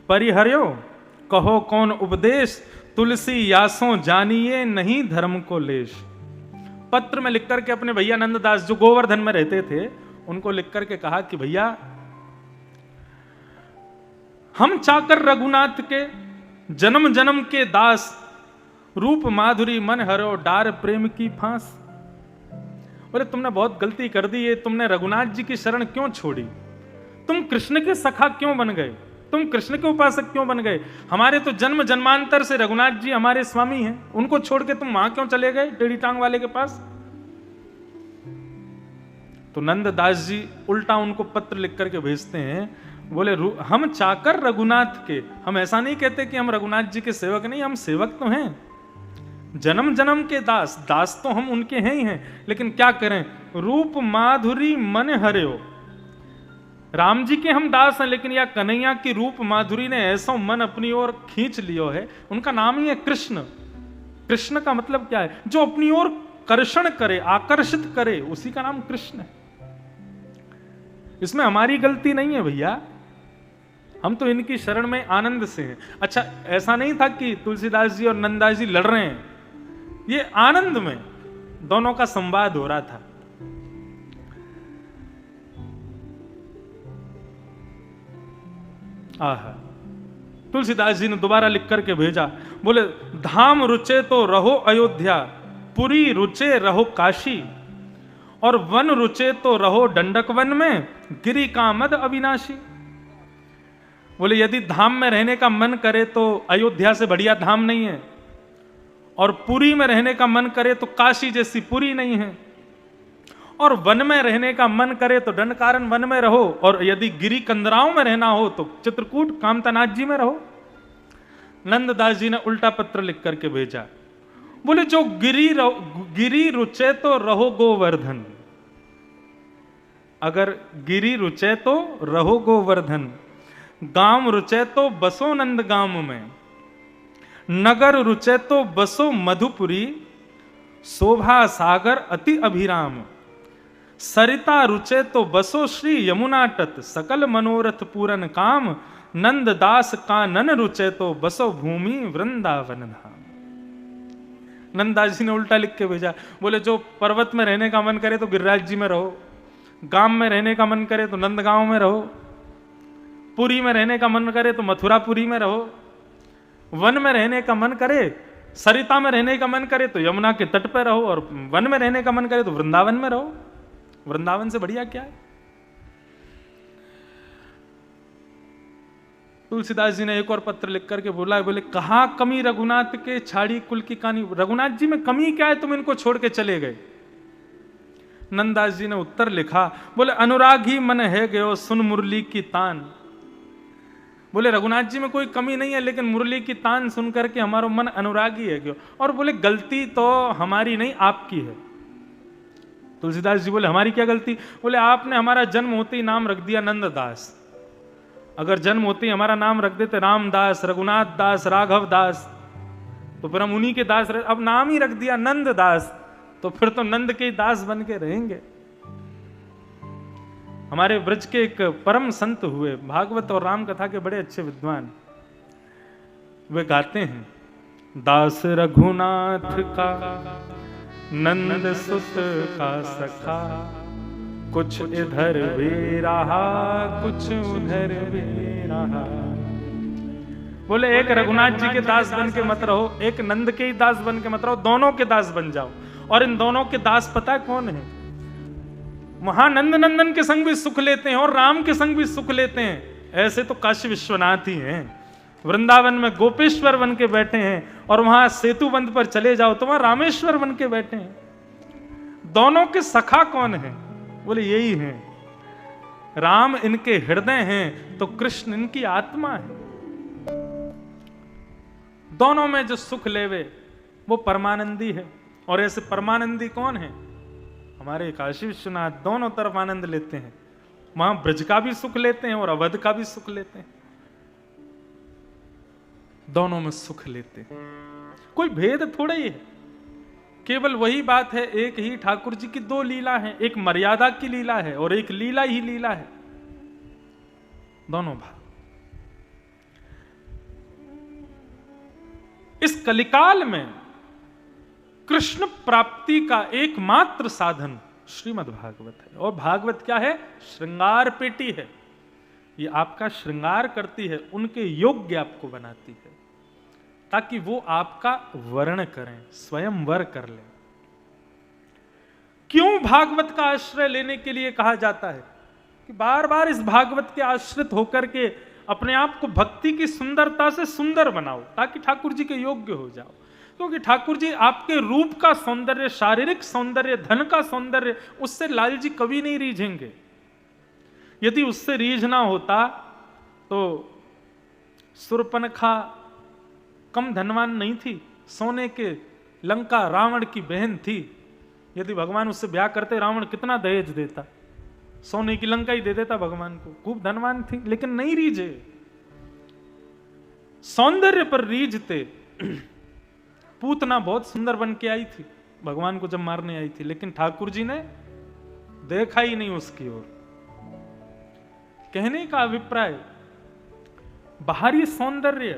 Speaker 1: परिहर्यो, कहो कौन उपदेश, तुलसी यासों जानिए नहीं धर्म को लेश। पत्र में लिख करके अपने भैया नंददास जो गोवर्धन में रहते थे उनको लिख करके कहा कि भैया, हम चाकर रघुनाथ के, जन्म जन्म के दास, रूप माधुरी मन हरो, डार प्रेम की फांस। बोले तुमने बहुत गलती कर दी है, तुमने रघुनाथ जी की शरण क्यों छोड़ी, तुम कृष्ण के सखा क्यों बन गए, तुम कृष्ण के उपासक क्यों बन गए। हमारे तो जन्म जन्मांतर से रघुनाथ जी हमारे स्वामी हैं, उनको छोड़ के तुम वहां क्यों चले गए टेढ़ी टांग वाले के पास। तो नंददास जी उल्टा उनको पत्र लिख करके भेजते हैं, बोले हम चाकर रघुनाथ के, हम ऐसा नहीं कहते कि हम रघुनाथ जी के सेवक नहीं, हम सेवक तो हैं, जन्म जन्म के दास, दास तो हम उनके हैं ही हैं, लेकिन क्या करें, रूप माधुरी मन हर्यो। राम जी के हम दास हैं, लेकिन या कन्हैया की रूप माधुरी ने ऐसा मन अपनी ओर खींच लियो है, उनका नाम ही है कृष्ण। कृष्ण का मतलब क्या है, जो अपनी ओर कर्षण करे, आकर्षित करे, उसी का नाम कृष्ण है। इसमें हमारी गलती नहीं है भैया, हम तो इनकी शरण में आनंद से हैं। अच्छा, ऐसा नहीं था कि तुलसीदास जी और नंददास जी लड़ रहे हैं, ये आनंद में दोनों का संवाद हो रहा था। आहा, तुलसीदास जी ने दोबारा लिख करके भेजा, बोले धाम रुचे तो रहो अयोध्या, पुरी रुचे रहो काशी, और वन रुचे तो रहो दंडक वन में, गिरी कामद अविनाशी। बोले यदि धाम में रहने का मन करे तो अयोध्या से बढ़िया धाम नहीं है, और पुरी में रहने का मन करे तो काशी जैसी पुरी नहीं है, और वन में रहने का मन करे तो दंडकारण्य वन में रहो, और यदि गिरी कंदराओं में रहना हो तो चित्रकूट कामतानाथ जी में रहो। नंददास जी ने उल्टा पत्र लिख करके भेजा, बोले जो गिरी रुचे तो रहो गोवर्धन, अगर गिरी रुचे तो रहो गोवर्धन, गांव रुचे तो बसो नंद गांव में, नगर रुचे तो बसो मधुपुरी, शोभा सागर अति अभिराम, सरिता रुचे तो बसो श्री यमुना तट, सकल मनोरथ पूरन काम, नंददास कानन रुचे तो बसो भूमि वृंदावन धाम। नंददास जी ने उल्टा लिख के भेजा, बोले जो पर्वत में रहने का मन करे तो गिरिराज जी में रहो, गांव में रहने का मन करे तो नंदगांव में रहो, पुरी में रहने का मन करे तो मथुरापुरी में रहो, वन में रहने का मन करे, सरिता में रहने का मन करे तो यमुना के तट पर रहो, और वन में रहने का मन करे तो वृंदावन में रहो। वृंदावन से बढ़िया क्या है। तुलसीदास जी ने एक और पत्र लिख करके बोला, बोले कहा कमी रघुनाथ के छाड़ी कुल की कहानी, रघुनाथ जी में कमी क्या है तुम इनको छोड़ के चले गए। नंददास जी ने उत्तर लिखा, बोले अनुराग ही मन है गयो सुन मुरली की तान। बोले रघुनाथ जी में कोई कमी नहीं है, लेकिन मुरली की तान सुन करके हमारा मन अनुरागी है गयो। और बोले गलती तो हमारी नहीं आपकी है। तुलसीदास जी बोले हमारी क्या गलती। बोले आपने हमारा जन्म होते ही नाम रख दिया नंददास, अगर जन्म होते ही हमारा नाम रख देते रामदास, रघुनाथ दास, राघव दास, तो फिर हम उन्हीं के दास रहे। अब नाम ही रख दिया नंददास, तो फिर तो नंद के ही दास बन के रहेंगे। हमारे ब्रज के एक परम संत हुए, भागवत और राम कथा के बड़े अच्छे विद्वान, वे गाते हैं, दास रघुनाथ का नंद सुत का सखा, कुछ इधर भी रहा कुछ उधर भी रहा। बोले एक रघुनाथ जी के दास बन के मत रहो, एक नंद के ही दास बन के मत रहो, दोनों के दास बन जाओ। और इन दोनों के दास पता है कौन है? वहां नंद नंदन के संग भी सुख लेते हैं और राम के संग भी सुख लेते हैं। ऐसे तो काशी विश्वनाथ ही हैं, वृंदावन में गोपेश्वर बन के बैठे हैं, और वहां सेतुबंध पर चले जाओ तो वहां रामेश्वर बन के बैठे हैं। दोनों के सखा कौन है? बोले यही हैं, राम इनके हृदय हैं तो कृष्ण इनकी आत्मा है। दोनों में जो सुख लेवे वो परमानंदी है। और ऐसे परमानंदी कौन है? हमारे काशी विश्वनाथ दोनों तरफ आनंद लेते हैं, वहां ब्रज का भी सुख लेते हैं और अवध का भी सुख लेते हैं। दोनों में सुख लेते हैं। कोई भेद थोड़ा ही है, केवल वही बात है, एक ही ठाकुर जी की दो लीला है, एक मर्यादा की लीला है और एक लीला ही लीला है, दोनों भाव। इस कलिकाल में कृष्ण प्राप्ति का एकमात्र साधन श्रीमद् भागवत है। और भागवत क्या है? श्रृंगार पेटी है। ये आपका श्रृंगार करती है, उनके योग्य आपको बनाती है, ताकि वो आपका वर्ण करें, स्वयं वर कर लें। क्यों भागवत का आश्रय लेने के लिए कहा जाता है कि बार बार इस भागवत के आश्रित होकर के अपने आप को भक्ति की सुंदरता से सुंदर बनाओ, ताकि ठाकुर जी के योग्य हो जाओ। क्योंकि ठाकुर जी आपके रूप का सौंदर्य, शारीरिक सौंदर्य, धन का सौंदर्य, उससे लाल जी कभी नहीं रीझेंगे। यदि उससे रीझना होता तो सुर्पनखा कम धनवान नहीं थी, सोने के लंका रावण की बहन थी। यदि भगवान उससे ब्याह करते, रावण कितना दहेज देता, सोने की लंका ही दे देता भगवान को। खूब धनवान थी, लेकिन नहीं रीझे, सौंदर्य पर रीझते। पूतना बहुत सुंदर बन के आई थी, भगवान को जब मारने आई थी, लेकिन ठाकुर जी ने देखा ही नहीं उसकी ओर। कहने का अभिप्राय, बाहरी सौंदर्य,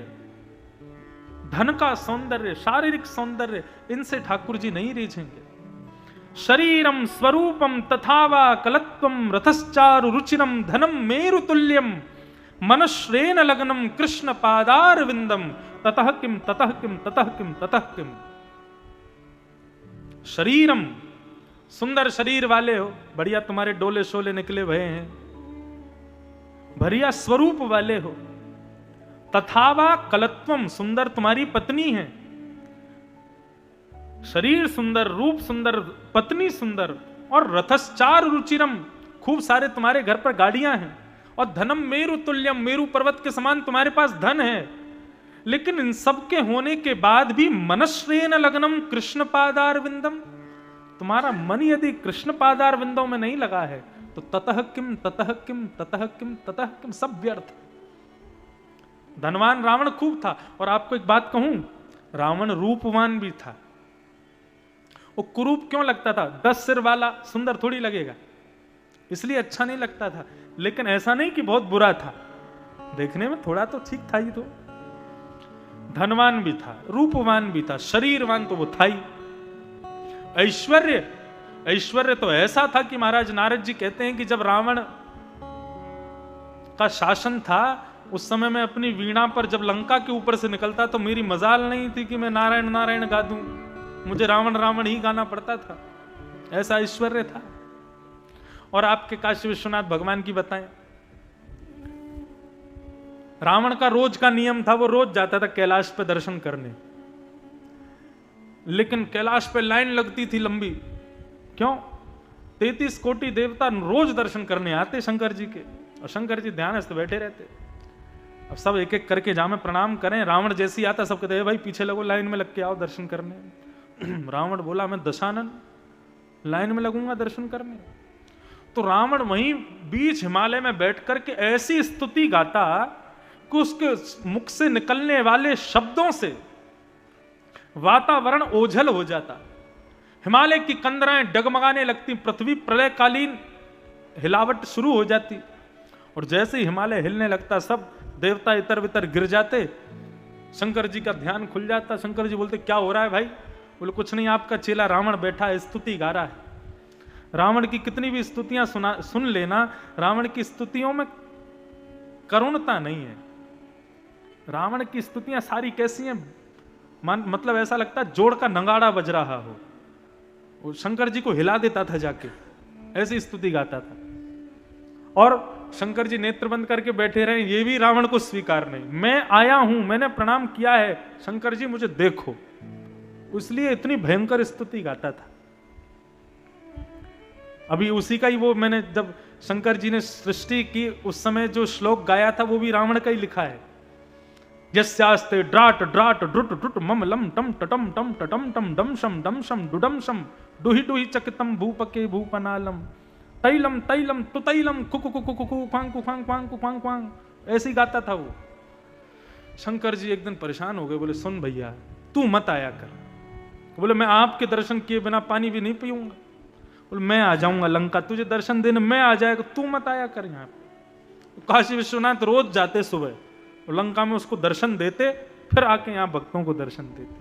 Speaker 1: धन का सौंदर्य, शारीरिक सौंदर्य, इनसे ठाकुर जी नहीं रीझेंगे। शरीरम स्वरूपम तथावा कलत्वम रथश्चारु रुचिरम धनम मेरुतुल्यम मनश्रेन लग्नम कृष्ण पादार विंदम ततः किम ततः किम ततः किम ततः किम। शरीरम, सुंदर शरीर वाले हो, बढ़िया तुम्हारे डोले शोले निकले भये हैं, बढ़िया स्वरूप वाले हो। तथावा कलत्वम, सुंदर तुम्हारी पत्नी है। शरीर सुंदर, रूप सुंदर, पत्नी सुंदर, और रथश्चार रुचिरम, खूब सारे तुम्हारे घर पर गाड़ियां हैं, और धनम मेरु तुल्यम, मेरु पर्वत के समान तुम्हारे पास धन है। लेकिन इन सब के होने के बाद भी मनश्रेन लग्नम कृष्ण पादार विंदम, तुम्हारा मन यदि कृष्ण पादार विंदों में नहीं लगा है तो ततः किम ततः किम ततः किम ततः किम, सब व्यर्थ। धनवान रावण खूब था, और आपको एक बात कहूं, रावण रूपवान भी था। वो कुरूप क्यों लगता था? 10 सिर वाला सुंदर थोड़ी लगेगा, इसलिए अच्छा नहीं लगता था। लेकिन ऐसा नहीं कि बहुत बुरा था, देखने में थोड़ा तो ठीक था ही। तो धनवान भी था, रूपवान भी था, शरीरवान तो वो था ही। ऐश्वर्य, ऐश्वर्य तो ऐसा था कि महाराज नारद जी कहते हैं कि जब रावण का शासन था, उस समय में अपनी वीणा पर जब लंका के ऊपर से निकलता तो मेरी मजाल नहीं थी कि मैं नारायण नारायण गा दूं, मुझे रावण रावण ही गाना पड़ता था, ऐसा ऐश्वर्य था। और आपके काशी विश्वनाथ भगवान की बताएं, रावण का रोज का नियम था, वो रोज जाता था कैलाश पे दर्शन करने, लेकिन कैलाश पे लाइन लगती थी लंबी। क्यों? 33 कोटि देवता रोज दर्शन करने आते शंकर जी के, और शंकर जी ध्यानस्थ बैठे रहते। अब सब एक एक करके जामे प्रणाम करें, रावण जैसी आता सब कहते हैं भाई पीछे लगो, लाइन में लग के आओ दर्शन करने। रावण बोला मैं दशानन, लाइन में लगूंगा दर्शन करने। तो रावण वहीं बीच हिमालय में बैठ करके ऐसी स्तुति गाता कि उसके मुख से निकलने वाले शब्दों से वातावरण ओझल हो जाता, हिमालय की कंदराएं डगमगाने लगती, पृथ्वी प्रलयकालीन हिलावट शुरू हो जाती। और जैसे ही हिमालय हिलने लगता, सब देवता इतर बितर गिर जाते, शंकर जी का ध्यान खुल जाता। शंकर जी बोलते क्या हो रहा है भाई? बोले कुछ नहीं, आपका चेला रावण बैठा है, स्तुति गा रहा है। रावण की कितनी भी स्तुतियां सुन लेना, रावण की स्तुतियों में करुणता नहीं है। रावण की स्तुतियां सारी कैसी हैं, मतलब ऐसा लगता है जोड़ का नगाड़ा बज रहा हो, वो शंकर जी को हिला देता था जाके, ऐसी स्तुति गाता था। और शंकर जी नेत्र बंद करके बैठे रहे, ये भी रावण को स्वीकार नहीं, मैं आया हूं, मैंने प्रणाम किया है, शंकर जी मुझे देखो, इसलिए इतनी भयंकर स्तुति गाता था। अभी उसी का ही वो मैंने जब शंकर जी ने सृष्टि की उस समय जो श्लोक गाया था वो भी रावण का ही लिखा है। यस्यास्ते ड्राट ड्राट ड्रुट ड्रुट मम लम टम टटम टम टटम टम डम शम डुडम शम डुहि डुहि चकितम भूपके भूपनालम तैलम तैलम तुतैलम कुकु कुकु कुकु क्वांग कुक्वांग क्वांग कुक्वांग क्वांग, ऐसे ही गाता था वो। शंकर जी एक दिन परेशान हो गए, बोले सुन भैया तू मत आया कर। बोले मैं आपके दर्शन किए बिना पानी भी नहीं पीऊंगा। बोले मैं आ जाऊंगा लंका, तुझे दर्शन देने मैं आ जाएगा, तू मत आया कर यहाँ पे। काशी विश्वनाथ रोज जाते सुबह, लंका में उसको दर्शन देते, फिर आके यहाँ भक्तों को दर्शन देते।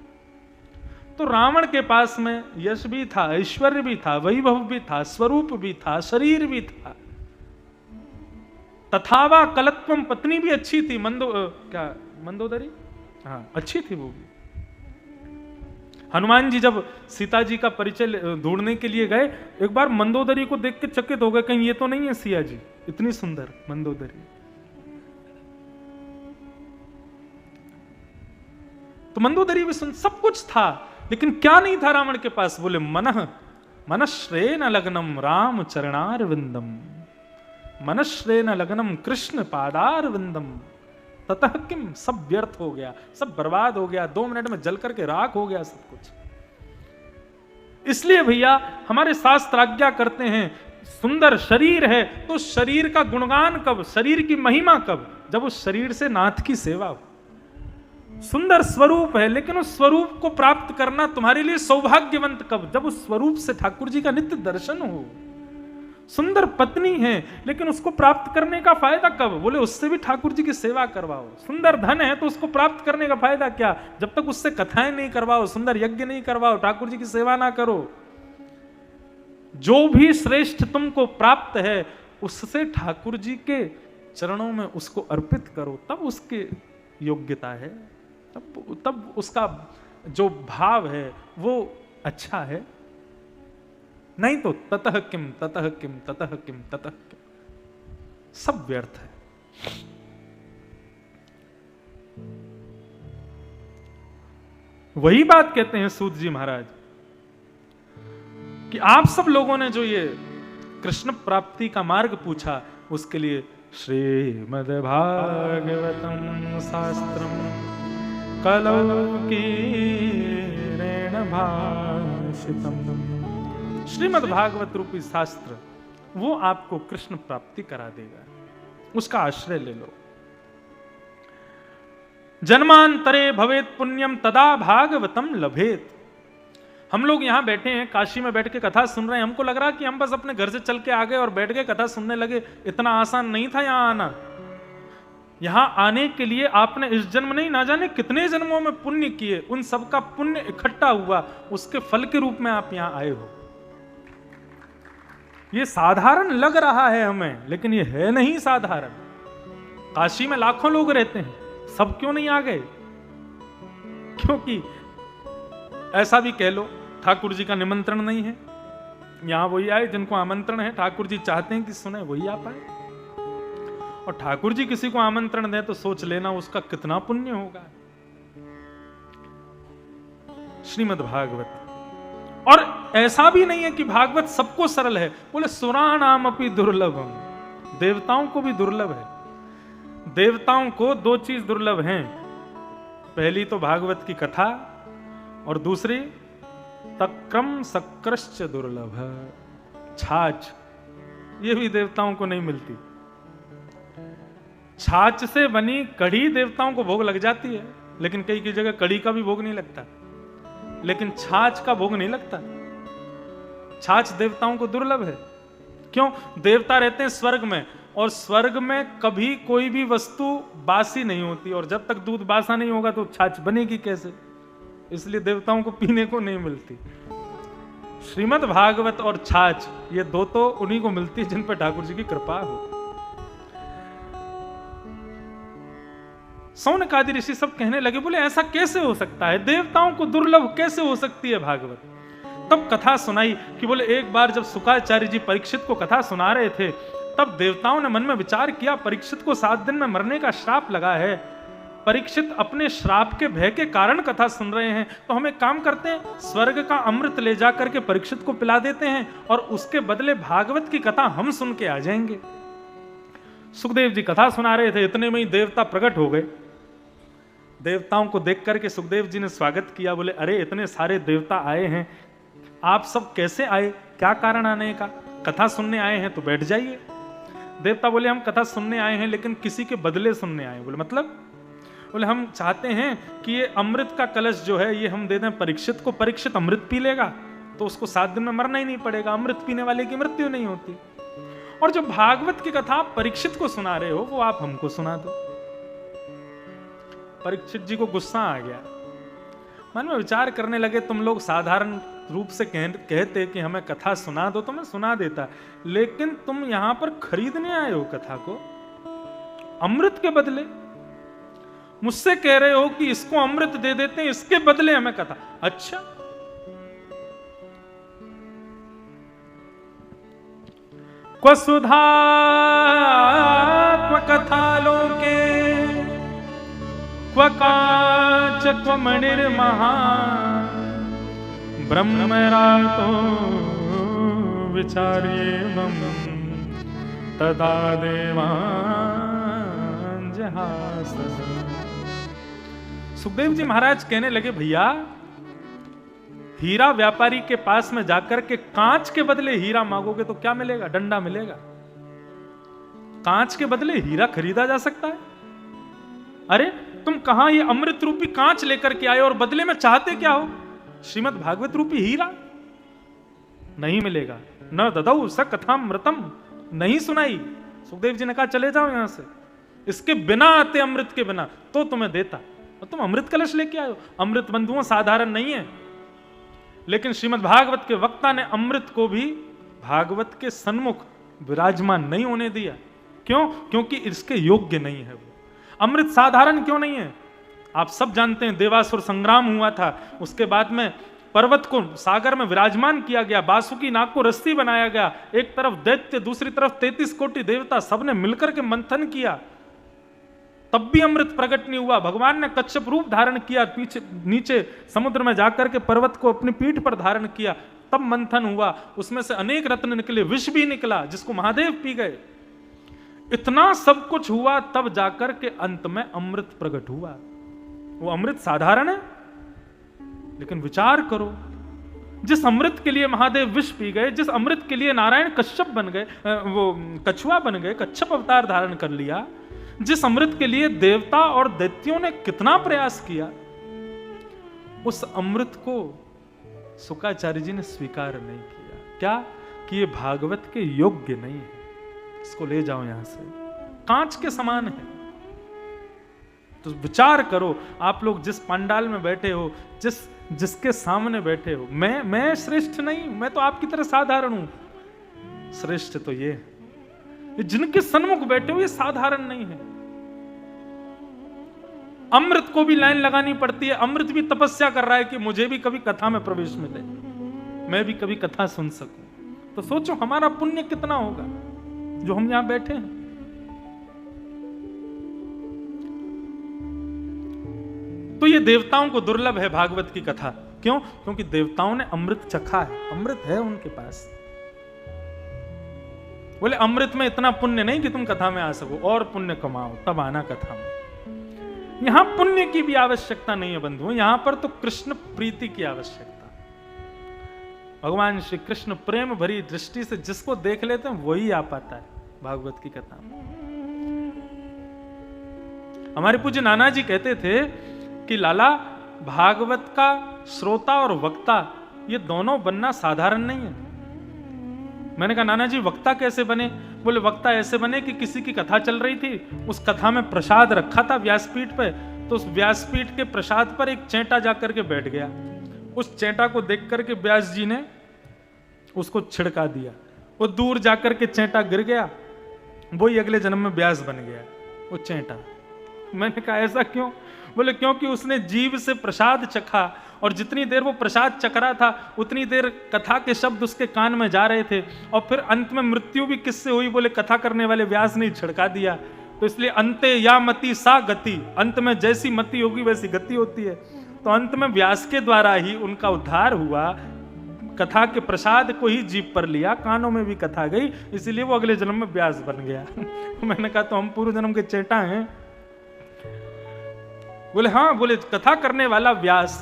Speaker 1: तो रावण के पास में यश भी था, ऐश्वर्य भी था, वैभव भी था, स्वरूप भी था, शरीर भी था, तथावा कलत्वम, पत्नी भी अच्छी थी, मंदोदरी, हाँ अच्छी थी वो भी। हनुमान जी जब सीता जी का परिचय ढूंढने के लिए गए, एक बार मंदोदरी को देख के चकित हो गए, कहीं ये तो नहीं है सिया जी, इतनी सुंदर मंदोदरी। तो मंदोदरी भी सब कुछ था, लेकिन क्या नहीं था रावण के पास? बोले मनश्रेण लग्नम राम चरणार विंदम, मनश्रेण लग्नम कृष्ण पादार विंदम, ततः किम, सब व्यर्थ हो गया, सब बर्बाद हो गया, 2 मिनट में जल करके राख हो गया सब कुछ। इसलिए भैया हमारे शास्त्र आज्ञा करते हैं, सुंदर शरीर है तो शरीर का गुणगान कब, शरीर की महिमा कब? जब उस शरीर से नाथ की सेवा हो। सुंदर स्वरूप है, लेकिन उस स्वरूप को प्राप्त करना तुम्हारे लिए सौभाग्यवंत कब? जब उस स्वरूप से ठाकुर जी का नित्य दर्शन हो। सुंदर पत्नी है, लेकिन उसको प्राप्त करने का फायदा कब? बोले उससे भी ठाकुर जी की सेवा करवाओ। सुंदर धन है तो उसको प्राप्त करने का फायदा क्या? जब तक उससे कथाएं नहीं करवाओ, सुंदर यज्ञ नहीं करवाओ, ठाकुर जी की सेवा ना करो। जो भी श्रेष्ठ तुमको प्राप्त है उससे ठाकुर जी के चरणों में उसको अर्पित करो, तब उसकी योग्यता है, तब उसका जो भाव है वो अच्छा है। नहीं तो ततः किम ततः किम ततः किम ततः किम, सब व्यर्थ है। वही बात कहते हैं सूत जी महाराज कि आप सब लोगों ने जो ये कृष्ण प्राप्ति का मार्ग पूछा, उसके लिए श्रीमद् भागवतम शास्त्रम कलौकीरेण भाषितम, श्रीमद् भागवत रूपी शास्त्र वो आपको कृष्ण प्राप्ति करा देगा, उसका आश्रय ले लो। जन्मांतरे भवेत पुण्यम तदा भागवतम लभेत। हम लोग यहां बैठे हैं, काशी में बैठ के कथा सुन रहे हैं, हमको लग रहा कि हम बस अपने घर से चल के आ गए और बैठ के कथा सुनने लगे। इतना आसान नहीं था यहां आना। यहां आने के लिए आपने इस जन्म नहीं, ना जाने कितने जन्मों में पुण्य किए, उन सबका पुण्य इकट्ठा हुआ, उसके फल के रूप में आप यहां आए हो। ये साधारण लग रहा है हमें, लेकिन ये है नहीं साधारण। काशी में लाखों लोग रहते हैं, सब क्यों नहीं आ गए? क्योंकि ऐसा भी कह लो ठाकुर जी का निमंत्रण नहीं है, यहां वही आए जिनको आमंत्रण है। ठाकुर जी चाहते हैं कि सुने, वही आ पाए। और ठाकुर जी किसी को आमंत्रण दें तो सोच लेना उसका कितना पुण्य होगा। श्रीमद् भागवत। और ऐसा भी नहीं है कि भागवत सबको सरल है। बोले सुराणाम अपि दुर्लभम, देवताओं को भी दुर्लभ है। देवताओं को 2 चीज दुर्लभ हैं, पहली तो भागवत की कथा और दूसरी तक्रम सक्कृश्च दुर्लभ, छाछ। ये भी देवताओं को नहीं मिलती। छाछ से बनी कढ़ी देवताओं को भोग लग जाती है, लेकिन कई जगह कढ़ी का भी भोग नहीं लगता, लेकिन छाछ का भोग नहीं लगता। छाछ देवताओं को दुर्लभ है। क्यों? देवता रहते हैं स्वर्ग में, और स्वर्ग में कभी कोई भी वस्तु बासी नहीं होती, और जब तक दूध बासा नहीं होगा तो छाछ बनेगी कैसे? इसलिए देवताओं को पीने को नहीं मिलती। श्रीमद् भागवत और छाछ, ये 2 तो उन्हीं को मिलती है जिन पर ठाकुर जी की कृपा हो। सौनक आदि ऋषि सब कहने लगे, बोले ऐसा कैसे हो सकता है, देवताओं को दुर्लभ कैसे हो सकती है भागवत? तब कथा सुनाई कि बोले एक बार जब शुकाचार्य जी परीक्षित को कथा सुना रहे थे, तब देवताओं ने मन में विचार किया, परीक्षित को 7 दिन में मरने का श्राप लगा है, परीक्षित अपने श्राप के भय के कारण कथा सुन रहे हैं, तो हम एक काम करते हैं, स्वर्ग का अमृत ले जाकर के परीक्षित को पिला देते हैं और उसके बदले भागवत की कथा हम सुन के आ जाएंगे। सुखदेव जी कथा सुना रहे थे, इतने में ही देवता प्रकट हो गए। देवताओं को देख करके सुखदेव जी ने स्वागत किया, बोले अरे इतने सारे देवता आए हैं, आप सब कैसे आए, क्या कारण आने का? कथा सुनने आए हैं तो बैठ जाइए। देवता बोले हम कथा सुनने आए हैं, लेकिन किसी के बदले सुनने आए। बोले मतलब? बोले हम चाहते हैं कि ये अमृत का कलश जो है ये हम दे दें परीक्षित को, परीक्षित अमृत पी लेगा तो उसको 7 दिन में मरना ही नहीं पड़ेगा, अमृत पीने वाले की मृत्यु नहीं होती। और जो भागवत की कथा आप परीक्षित को सुना रहे हो वो आप हमको सुना दो। परीक्षित जी को गुस्सा आ गया, मन में विचार करने लगे, तुम लोग साधारण रूप से कहते कि हमें कथा सुना दो तो मैं सुना देता, लेकिन तुम यहां पर खरीदने आए हो कथा को अमृत के बदले। मुझसे कह रहे हो कि इसको अमृत दे देते हैं, इसके बदले हमें कथा। अच्छा, क्व सुधा क्व कथा लोके क्व काच क्व मणिर्महा ब्रह्मरातो विचार्येवं तदा देवान् जहास। सुखदेव जी महाराज कहने लगे, भैया हीरा व्यापारी के पास में जाकर के कांच के बदले हीरा मांगोगे तो क्या मिलेगा? डंडा मिलेगा। कांच के बदले हीरा खरीदा जा सकता है? अरे तुम कहां ये अमृत रूपी कांच लेकर के आए और बदले में चाहते क्या हो? श्रीमद् भागवत रूपी हीरा नहीं मिलेगा। न ददौ स कथामृतम, नहीं सुनाई। सुखदेव जी ने कहा चले जाओ यहां से, इसके बिना आते अमृत के बिना तो तुम्हें देता। और तुम अमृत कलश लेके आए हो। अमृत बंधुओं साधारण नहीं है, लेकिन श्रीमद् भागवत के वक्ता ने अमृत को भी भागवत के सन्मुख विराजमान नहीं होने दिया। क्यों? क्योंकि इसके योग्य नहीं है वो। अमृत साधारण क्यों नहीं है? आप सब जानते हैं, देवासुर संग्राम हुआ था, उसके बाद में पर्वत को सागर में विराजमान किया गया, बासुकी नाग को रस्सी बनाया गया, एक तरफ दैत्य दूसरी तरफ 33 कोटि देवता, सबने मिलकर के मंथन किया, तब भी अमृत प्रकट नहीं हुआ। भगवान ने कच्छप रूप धारण किया, पीछे नीचे समुद्र में जाकर के पर्वत को अपनी पीठ पर धारण किया, तब मंथन हुआ, उसमें से अनेक रत्न निकले, विष भी निकला जिसको महादेव पी गए। इतना सब कुछ हुआ तब जाकर के अंत में अमृत प्रकट हुआ। वो अमृत साधारण है, लेकिन विचार करो, जिस अमृत के लिए महादेव विष पी गए, जिस अमृत के लिए नारायण कश्यप बन गए, वो कछुआ बन गए, कच्छप अवतार धारण कर लिया, जिस अमृत के लिए देवता और दैत्यों ने कितना प्रयास किया, उस अमृत को शुक्राचार्य जी ने स्वीकार नहीं किया। क्या? कि ये भागवत के योग्य नहीं है, इसको ले जाओ यहां से, कांच के समान है। तो विचार करो, आप लोग जिस पंडाल में बैठे हो, जिसके सामने बैठे हो, मैं श्रेष्ठ नहीं, मैं तो आपकी तरह साधारण हूं। श्रेष्ठ तो ये जिनके सन्मुख बैठे हो ये साधारण नहीं है। अमृत को भी लाइन लगानी पड़ती है, अमृत भी तपस्या कर रहा है कि मुझे भी कभी कथा में प्रवेश मिले, मैं भी कभी कथा सुन सकूं। तो सोचो हमारा पुण्य कितना होगा जो हम यहां बैठे हैं। तो ये देवताओं को दुर्लभ है भागवत की कथा। क्यों? क्योंकि देवताओं ने अमृत चखा है, अमृत है उनके पास। बोले अमृत में इतना पुण्य नहीं कि तुम कथा में आ सको, और पुण्य कमाओ तब आना कथा में। यहां पुण्य की भी आवश्यकता नहीं है बंधुओं, यहां पर तो कृष्ण प्रीति की आवश्यकता। भगवान श्री कृष्ण प्रेम भरी दृष्टि से जिसको देख लेते हैं वही आ पाता है भागवत की कथा में। हमारे पूज्य नाना जी कहते थे कि लाला, भागवत का श्रोता और वक्ता ये दोनों बनना साधारण नहीं है। मैंने कहा नाना जी वक्ता कैसे बने? बोले वक्ता ऐसे बने कि किसी की कथा चल रही थी, उस कथा में प्रसाद रखा था व्यासपीठ पे, तो उस व्यासपीठ के प्रसाद पर एक चेंटा जाकर के बैठ गया। उस चेंटा को देख करके व्यास जी ने उसको छिड़का दिया, वो दूर जाकर के चेंटा गिर गया, वही अगले जन्म में व्यास बन गया वो चेंटा। मैंने कहा ऐसा क्यों? बोले क्योंकि उसने जीव से प्रसाद चखा, और जितनी देर वो प्रसाद चख रहा था उतनी देर कथा के शब्द उसके कान में जा रहे थे, और फिर अंत में मृत्यु भी किससे हुई? बोले कथा करने वाले व्यास ने छिड़का दिया। तो इसलिए अंते या मति सा गति, अंत में जैसी मति होगी वैसी गति होती है। तो अंत में व्यास के द्वारा ही उनका उद्धार हुआ, कथा के प्रसाद को ही जीभ पर लिया, कानों में भी कथा गई, इसीलिए वो अगले जन्म में व्यास बन गया। मैंने कहा तो हम पूर्व जन्म के चेटा हैं? बोले हाँ। बोले कथा करने वाला व्यास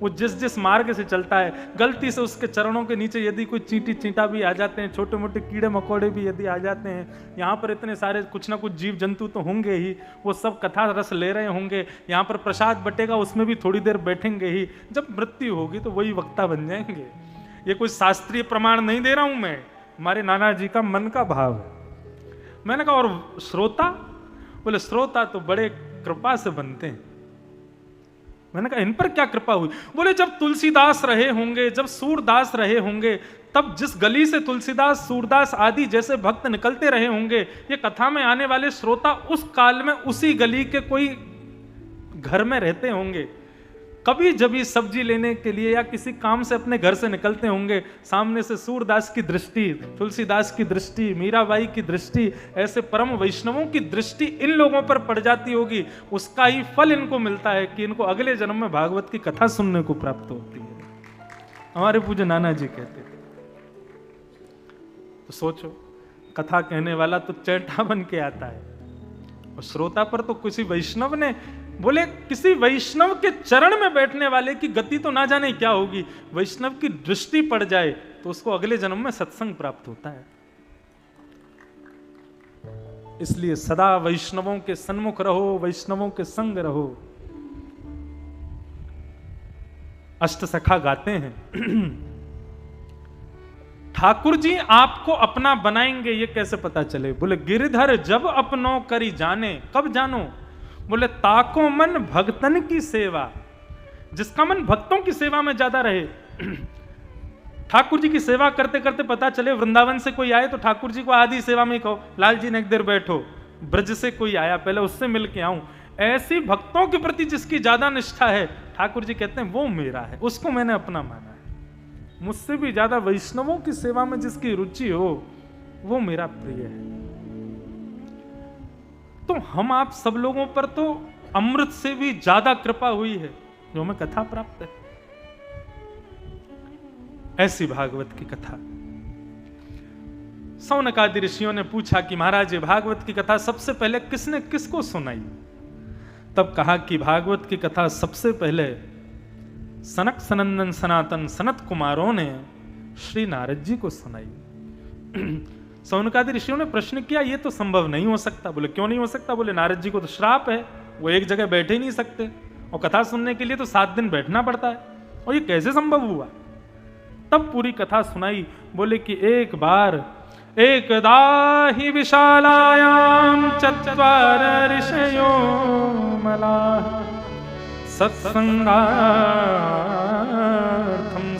Speaker 1: वो जिस जिस मार्ग से चलता है, गलती से उसके चरणों के नीचे यदि कोई चींटी चींटा भी आ जाते हैं, छोटे मोटे कीड़े मकोड़े भी यदि आ जाते हैं, यहाँ पर इतने सारे कुछ ना कुछ जीव जंतु तो होंगे ही, वो सब कथा रस ले रहे होंगे, यहाँ पर प्रसाद बटेगा उसमें भी थोड़ी देर बैठेंगे ही, जब मृत्यु होगी तो वही वक्ता बन जाएंगे। ये कोई शास्त्रीय प्रमाण नहीं दे रहा हूं मैं, हमारे नाना जी का मन का भाव है। मैंने कहा और श्रोता? बोले श्रोता तो बड़े कृपा से बनते हैं। मैंने कहा इन पर क्या कृपा हुई? बोले जब तुलसीदास रहे होंगे, जब सूरदास रहे होंगे, तब जिस गली से तुलसीदास सूरदास आदि जैसे भक्त निकलते रहे होंगे, ये कथा में आने वाले श्रोता उस काल में उसी गली के कोई घर में रहते होंगे, कभी जब ये सब्जी लेने के लिए या किसी काम से अपने घर से निकलते होंगे, सामने से सूरदास की दृष्टि, तुलसीदास की दृष्टि, मीराबाई की दृष्टि, ऐसे परम वैष्णवों की दृष्टि इन लोगों पर पड़ जाती होगी, उसका ही फल इनको मिलता है कि इनको अगले जन्म में भागवत की कथा सुनने को प्राप्त होती है। हमारे पूज्य नाना जी कहते थे। तो सोचो, कथा कहने वाला तो चैटा बन के आता है, और श्रोता पर तो किसी वैष्णव ने, बोले किसी वैष्णव के चरण में बैठने वाले की गति तो ना जाने क्या होगी, वैष्णव की दृष्टि पड़ जाए तो उसको अगले जन्म में सत्संग प्राप्त होता है। इसलिए सदा वैष्णवों के सन्मुख रहो, वैष्णवों के संग रहो। अष्ट सखा गाते हैं, ठाकुर जी आपको अपना बनाएंगे ये कैसे पता चले? बोले गिरधर जब अपनों करी जाने। कब जानो? बोले ताको मन भक्तन की सेवा, जिसका मन भक्तों की सेवा में ज्यादा रहे। ठाकुर जी की सेवा करते करते पता चले वृंदावन से कोई आए तो ठाकुर जी को आधी सेवा में कहो, लाल जी ने एक देर बैठो, ब्रज से कोई आया पहले उससे मिल के आऊं। ऐसी भक्तों के प्रति जिसकी ज्यादा निष्ठा है, ठाकुर जी कहते हैं वो मेरा है, उसको मैंने अपना माना है। मुझसे भी ज्यादा वैष्णवों की सेवा में जिसकी रुचि हो वो मेरा प्रिय है। तो हम आप सब लोगों पर तो अमृत से भी ज्यादा कृपा हुई है जो हमें कथा प्राप्त है। ऐसी भागवत की कथा। सौनकादि ऋषियों ने पूछा कि महाराज ये भागवत की कथा सबसे पहले किसने किसको सुनाई? तब कहा कि भागवत की कथा सबसे पहले सनक सनंदन सनातन सनत कुमारों ने श्री नारद जी को सुनाई। सौनकादि ऋषियों ने प्रश्न किया ये तो संभव नहीं हो सकता। बोले क्यों नहीं हो सकता? बोले नारद जी को तो श्राप है, वो एक जगह बैठे ही नहीं सकते और कथा सुनने के लिए तो 7 दिन बैठना पड़ता है, और ये कैसे संभव हुआ? तब पूरी कथा सुनाई। बोले कि एक बार एकदा हि विशालायाम चत्वार ऋषयो मलाः सत्संगार्थं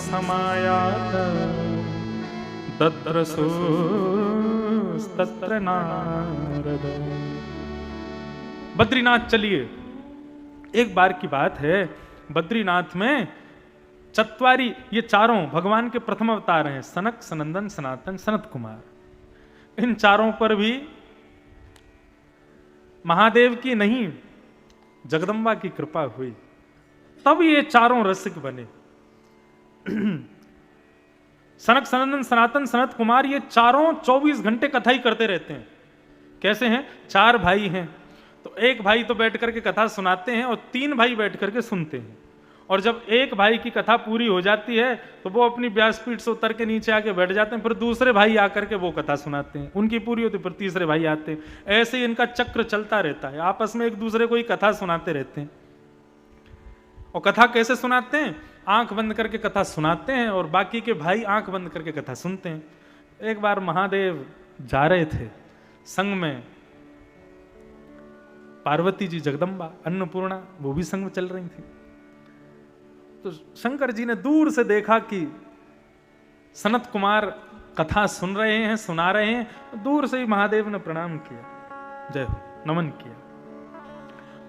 Speaker 1: समायात तत्र तत्र नारद। बद्रीनाथ चलिए। एक बार की बात है, बद्रीनाथ में चत्वारी, ये चारों भगवान के प्रथम अवतार हैं, सनक सनंदन सनातन सनत कुमार। इन चारों पर भी महादेव की नहीं जगदम्बा की कृपा हुई, तब ये चारों रसिक बने। सनक सनंदन सनातन सनत कुमार ये चारों 24 घंटे कथा ही करते रहते हैं। कैसे हैं? 4 भाई हैं, तो एक भाई तो बैठ करके कथा सुनाते हैं और 3 भाई बैठ करके सुनते हैं। और जब एक भाई की कथा पूरी हो जाती है तो वो अपनी व्यासपीठ से उतर के नीचे आके बैठ जाते हैं, फिर दूसरे भाई आकर के वो कथा सुनाते हैं, उनकी पूरी होती फिर तीसरे भाई आते हैं। ऐसे ही इनका चक्र चलता रहता है, आपस में एक दूसरे को ही कथा सुनाते रहते हैं। और कथा कैसे सुनाते हैं? आंख बंद करके कथा सुनाते हैं और बाकी के भाई आंख बंद करके कथा सुनते हैं। एक बार महादेव जा रहे थे, संग में पार्वती जी जगदम्बा अन्नपूर्णा वो भी संग में चल रही थी। तो शंकर जी ने दूर से देखा कि सनत कुमार कथा सुन रहे हैं, सुना रहे हैं। दूर से ही महादेव ने प्रणाम किया, जय हो, नमन किया।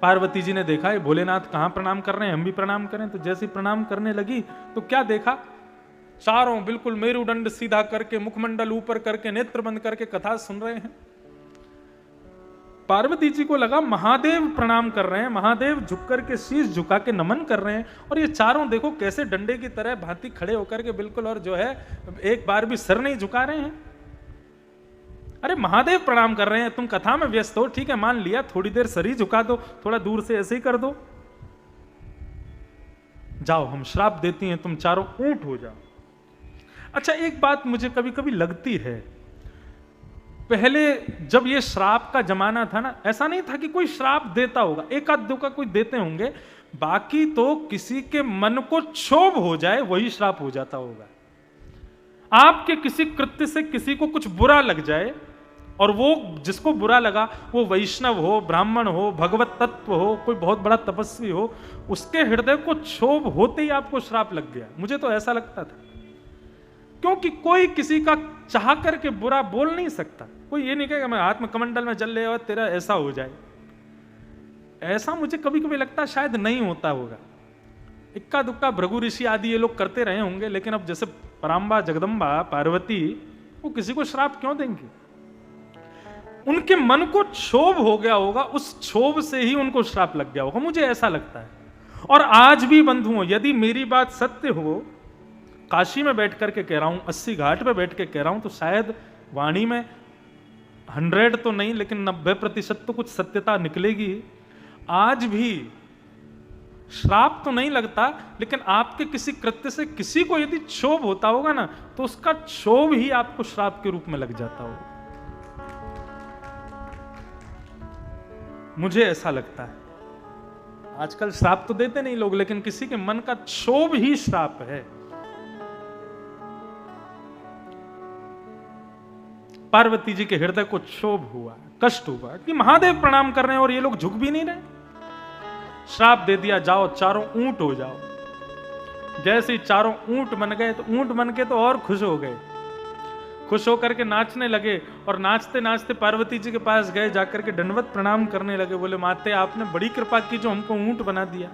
Speaker 1: पार्वती जी ने देखा ये भोलेनाथ कहां प्रणाम कर रहे हैं, हम भी प्रणाम करें। तो जैसे प्रणाम करने लगी तो क्या देखा, चारों बिल्कुल मेरुदंड सीधा करके, मुखमंडल ऊपर करके, नेत्र बंद करके कथा सुन रहे हैं। पार्वती जी को लगा महादेव प्रणाम कर रहे हैं, महादेव झुक करके शीश झुका के नमन कर रहे हैं, और ये चारों देखो कैसे डंडे की तरह भांति खड़े होकर के बिल्कुल, और जो है एक बार भी सर नहीं झुका रहे हैं। अरे महादेव प्रणाम कर रहे हैं, तुम कथा में व्यस्त हो, ठीक है मान लिया, थोड़ी देर सर ही झुका दो, थोड़ा दूर से ऐसे ही कर दो। जाओ हम श्राप देती हैं, तुम चारों ऊंट हो जाओ। अच्छा, एक बात मुझे कभी कभी लगती है, पहले जब ये श्राप का जमाना था ना, ऐसा नहीं था कि कोई श्राप देता होगा, एक आध दो का कोई देते होंगे, बाकी तो किसी के मन को क्षोभ हो जाए वही श्राप हो जाता होगा। आपके किसी कृत्य से किसी को कुछ बुरा लग जाए, और वो जिसको बुरा लगा वो वैष्णव हो, ब्राह्मण हो, भगवत तत्व हो, कोई बहुत बड़ा तपस्वी हो, उसके हृदय को क्षोभ होते ही आपको श्राप लग गया। मुझे तो ऐसा लगता था, क्योंकि कोई किसी का चाह करके बुरा बोल नहीं सकता। कोई ये नहीं कहेगा मैं आत्म कमंडल में जल ले और तेरा ऐसा हो जाए। ऐसा मुझे कभी कभी लगता शायद नहीं होता होगा। इक्का दुक्का भृगु ऋषि आदि ये लोग करते रहे होंगे, लेकिन अब जैसे पराम्बा, जगदम्बा, पार्वती, वो किसी को श्राप क्यों देंगे? उनके मन को क्षोभ हो गया होगा, उस क्षोभ से ही उनको श्राप लग गया होगा, मुझे ऐसा लगता है। और आज भी बंधुओं, यदि मेरी बात सत्य हो, काशी में बैठ करके कह रहा हूं, 80 घाट पे बैठ के कह रहा हूं, तो शायद वाणी में 100 तो नहीं लेकिन 90% तो कुछ सत्यता निकलेगी। आज भी श्राप तो नहीं लगता, लेकिन आपके किसी कृत्य से किसी को यदि क्षोभ होता होगा ना, तो उसका क्षोभ ही आपको श्राप के रूप में लग जाता होगा। मुझे ऐसा लगता है। आजकल श्राप तो देते नहीं लोग, लेकिन किसी के मन का क्षोभ ही श्राप है। पार्वती जी के हृदय को क्षोभ हुआ, कष्ट हुआ कि महादेव प्रणाम कर रहे हैं और ये लोग झुक भी नहीं रहे। श्राप दे दिया, जाओ चारों ऊंट हो जाओ। जैसे ही चारों ऊंट बन गए, तो ऊंट बन के तो और खुश हो गए, खुश होकर के नाचने लगे, और नाचते नाचते पार्वती जी के पास गए, जाकर के दंडवत प्रणाम करने लगे। बोले माते, आपने बड़ी कृपा की जो हमको ऊंट बना दिया।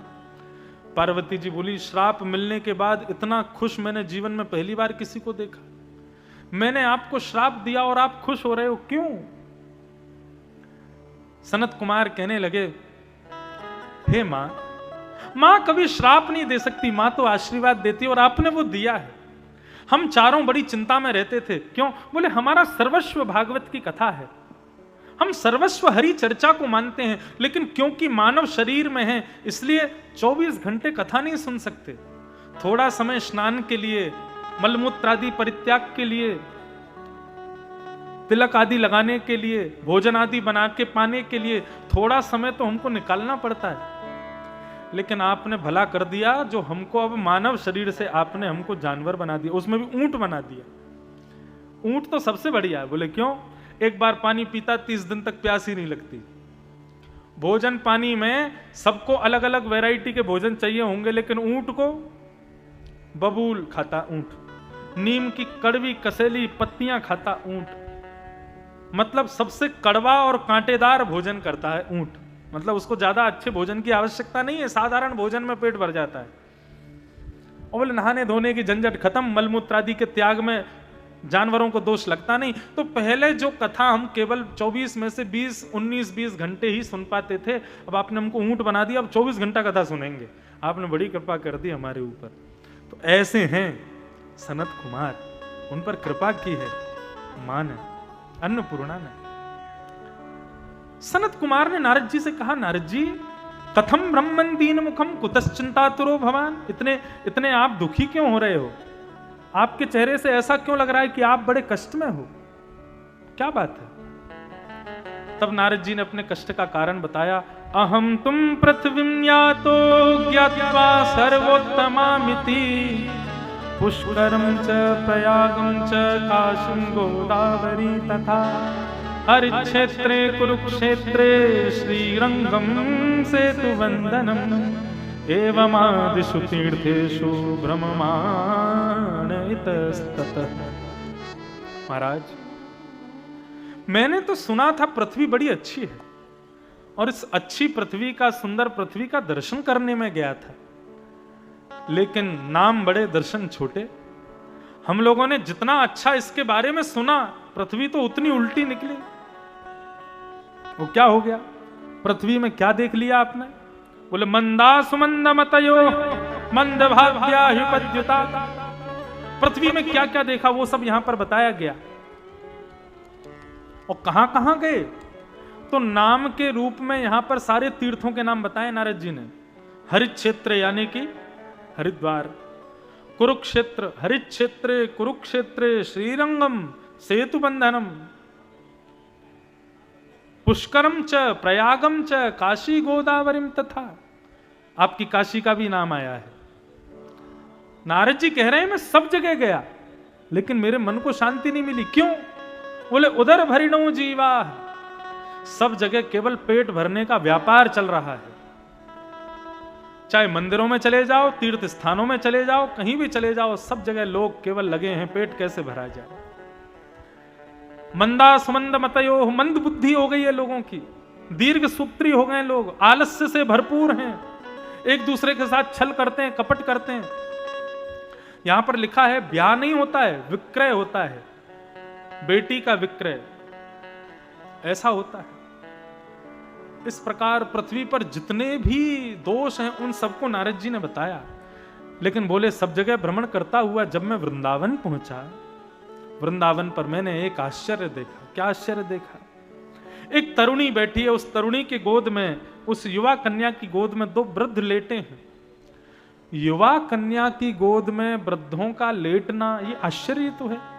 Speaker 1: पार्वती जी बोली, श्राप मिलने के बाद इतना खुश मैंने जीवन में पहली बार किसी को देखा। मैंने आपको श्राप दिया और आप खुश हो रहे हो, क्यों? सनत कुमार कहने लगे, हे मां, मां कभी श्राप नहीं दे सकती, मां तो आशीर्वाद देती है, और आपने वो दिया है। हम चारों बड़ी चिंता में रहते थे। क्यों? बोले हमारा सर्वस्व भागवत की कथा है, हम सर्वस्व हरि चर्चा को मानते हैं, लेकिन क्योंकि मानव शरीर में है इसलिए 24 घंटे कथा नहीं सुन सकते। थोड़ा समय स्नान के लिए, मलमूत्र आदि परित्याग के लिए, तिलक आदि लगाने के लिए, भोजन आदि बना के पाने के लिए थोड़ा समय तो हमको निकालना पड़ता है। लेकिन आपने भला कर दिया जो हमको अब मानव शरीर से आपने हमको जानवर बना दिया, उसमें भी ऊंट बना दिया। ऊंट तो सबसे बढ़िया है। बोले क्यों? एक बार पानी पीता 30 दिन तक प्यास ही नहीं लगती। भोजन पानी में सबको अलग अलग वैरायटी के भोजन चाहिए होंगे, लेकिन ऊंट को बबूल खाता ऊंट, नीम की कड़वी कसेली पत्तियां खाता ऊंट, मतलब सबसे कड़वा और कांटेदार भोजन करता है ऊंट। मतलब उसको ज्यादा अच्छे भोजन की आवश्यकता नहीं है, साधारण भोजन में पेट भर जाता है। और बोले नहाने धोने की झंझट खत्म, मलमूत्र आदि के त्याग में जानवरों को दोष लगता नहीं। तो पहले जो कथा हम केवल 24 में से 19-20 घंटे ही सुन पाते थे, अब आपने हमको ऊंट बना दिया, अब 24 घंटा कथा सुनेंगे। आपने बड़ी कृपा कर दी हमारे ऊपर। तो ऐसे हैं सनत कुमार, उन पर कृपा की है मां ने, अन्नपूर्णा ने। सनत कुमार ने नारद जी से कहा, नारद जी कथम ब्रह्मन दीन मुखम कुतश्चिंतातुरो भवान, इतने आप दुखी क्यों हो रहे हो? आपके चेहरे से ऐसा क्यों लग रहा है कि आप बड़े कष्ट में हो? क्या बात है? तब नारद जी ने अपने कष्ट का कारण बताया। अहम तुम पृथ्वीं यातो ज्ञात्वा सर्वोत्तमामिति पुष्करम च प्रयागम च काशीं गोदावरी तथा हरिक्षेत्रे कुरुक्षेत्रे श्रीरंगम सेतुवंदनम एवमादिषु तीर्थेषु भ्रममाण इतस्ततः। महाराज, मैंने तो सुना था पृथ्वी बड़ी अच्छी है, और इस अच्छी पृथ्वी का, सुंदर पृथ्वी का दर्शन करने में गया था, लेकिन नाम बड़े दर्शन छोटे। हम लोगों ने जितना अच्छा इसके बारे में सुना, पृथ्वी तो उतनी उल्टी निकली। वो क्या हो गया? पृथ्वी में क्या देख लिया आपने? बोले मंदा सुमंद मतयो मंद भाग्या हिपद्युता। पृथ्वी में क्या क्या देखा वो सब यहां पर बताया गया। और कहां कहां गए? तो नाम के रूप में यहां पर सारे तीर्थों के नाम बताए नारद जी ने। हरिक्षेत्र यानी कि हरिद्वार, कुरुक्षेत्र, हरिक्षेत्रे कुरुक्षेत्रे श्रीरंगम सेतु बंधनम, पुष्करम च प्रयागम च काशी गोदावरीम तथा। आपकी काशी का भी नाम आया है। नारद जी कह रहे हैं मैं सब जगह गया लेकिन मेरे मन को शांति नहीं मिली। क्यों? बोले उधर भरिणो जीवा, सब जगह केवल पेट भरने का व्यापार चल रहा है। चाहे मंदिरों में चले जाओ, तीर्थ स्थानों में चले जाओ, कहीं भी चले जाओ, सब जगह लोग केवल लगे हैं पेट कैसे भरा जाए। मंदा सुमंद मतयो, मंद बुद्धि हो गई है लोगों की, दीर्घ सूत्री हो गए लोग, आलस्य से भरपूर हैं, एक दूसरे के साथ छल करते हैं, कपट करते हैं। यहां पर लिखा है ब्याह नहीं होता है, विक्रय होता है, बेटी का विक्रय, ऐसा होता है। इस प्रकार पृथ्वी पर जितने भी दोष हैं उन सबको नारद जी ने बताया। लेकिन बोले सब जगह भ्रमण करता हुआ जब मैं वृंदावन पहुंचा, वृंदावन पर मैंने एक आश्चर्य देखा। क्या आश्चर्य देखा? एक तरुणी बैठी है, उस तरुणी की गोद में, उस युवा कन्या की गोद में दो वृद्ध लेटे हैं। युवा कन्या की गोद में वृद्धों का लेटना ये आश्चर्य तो है।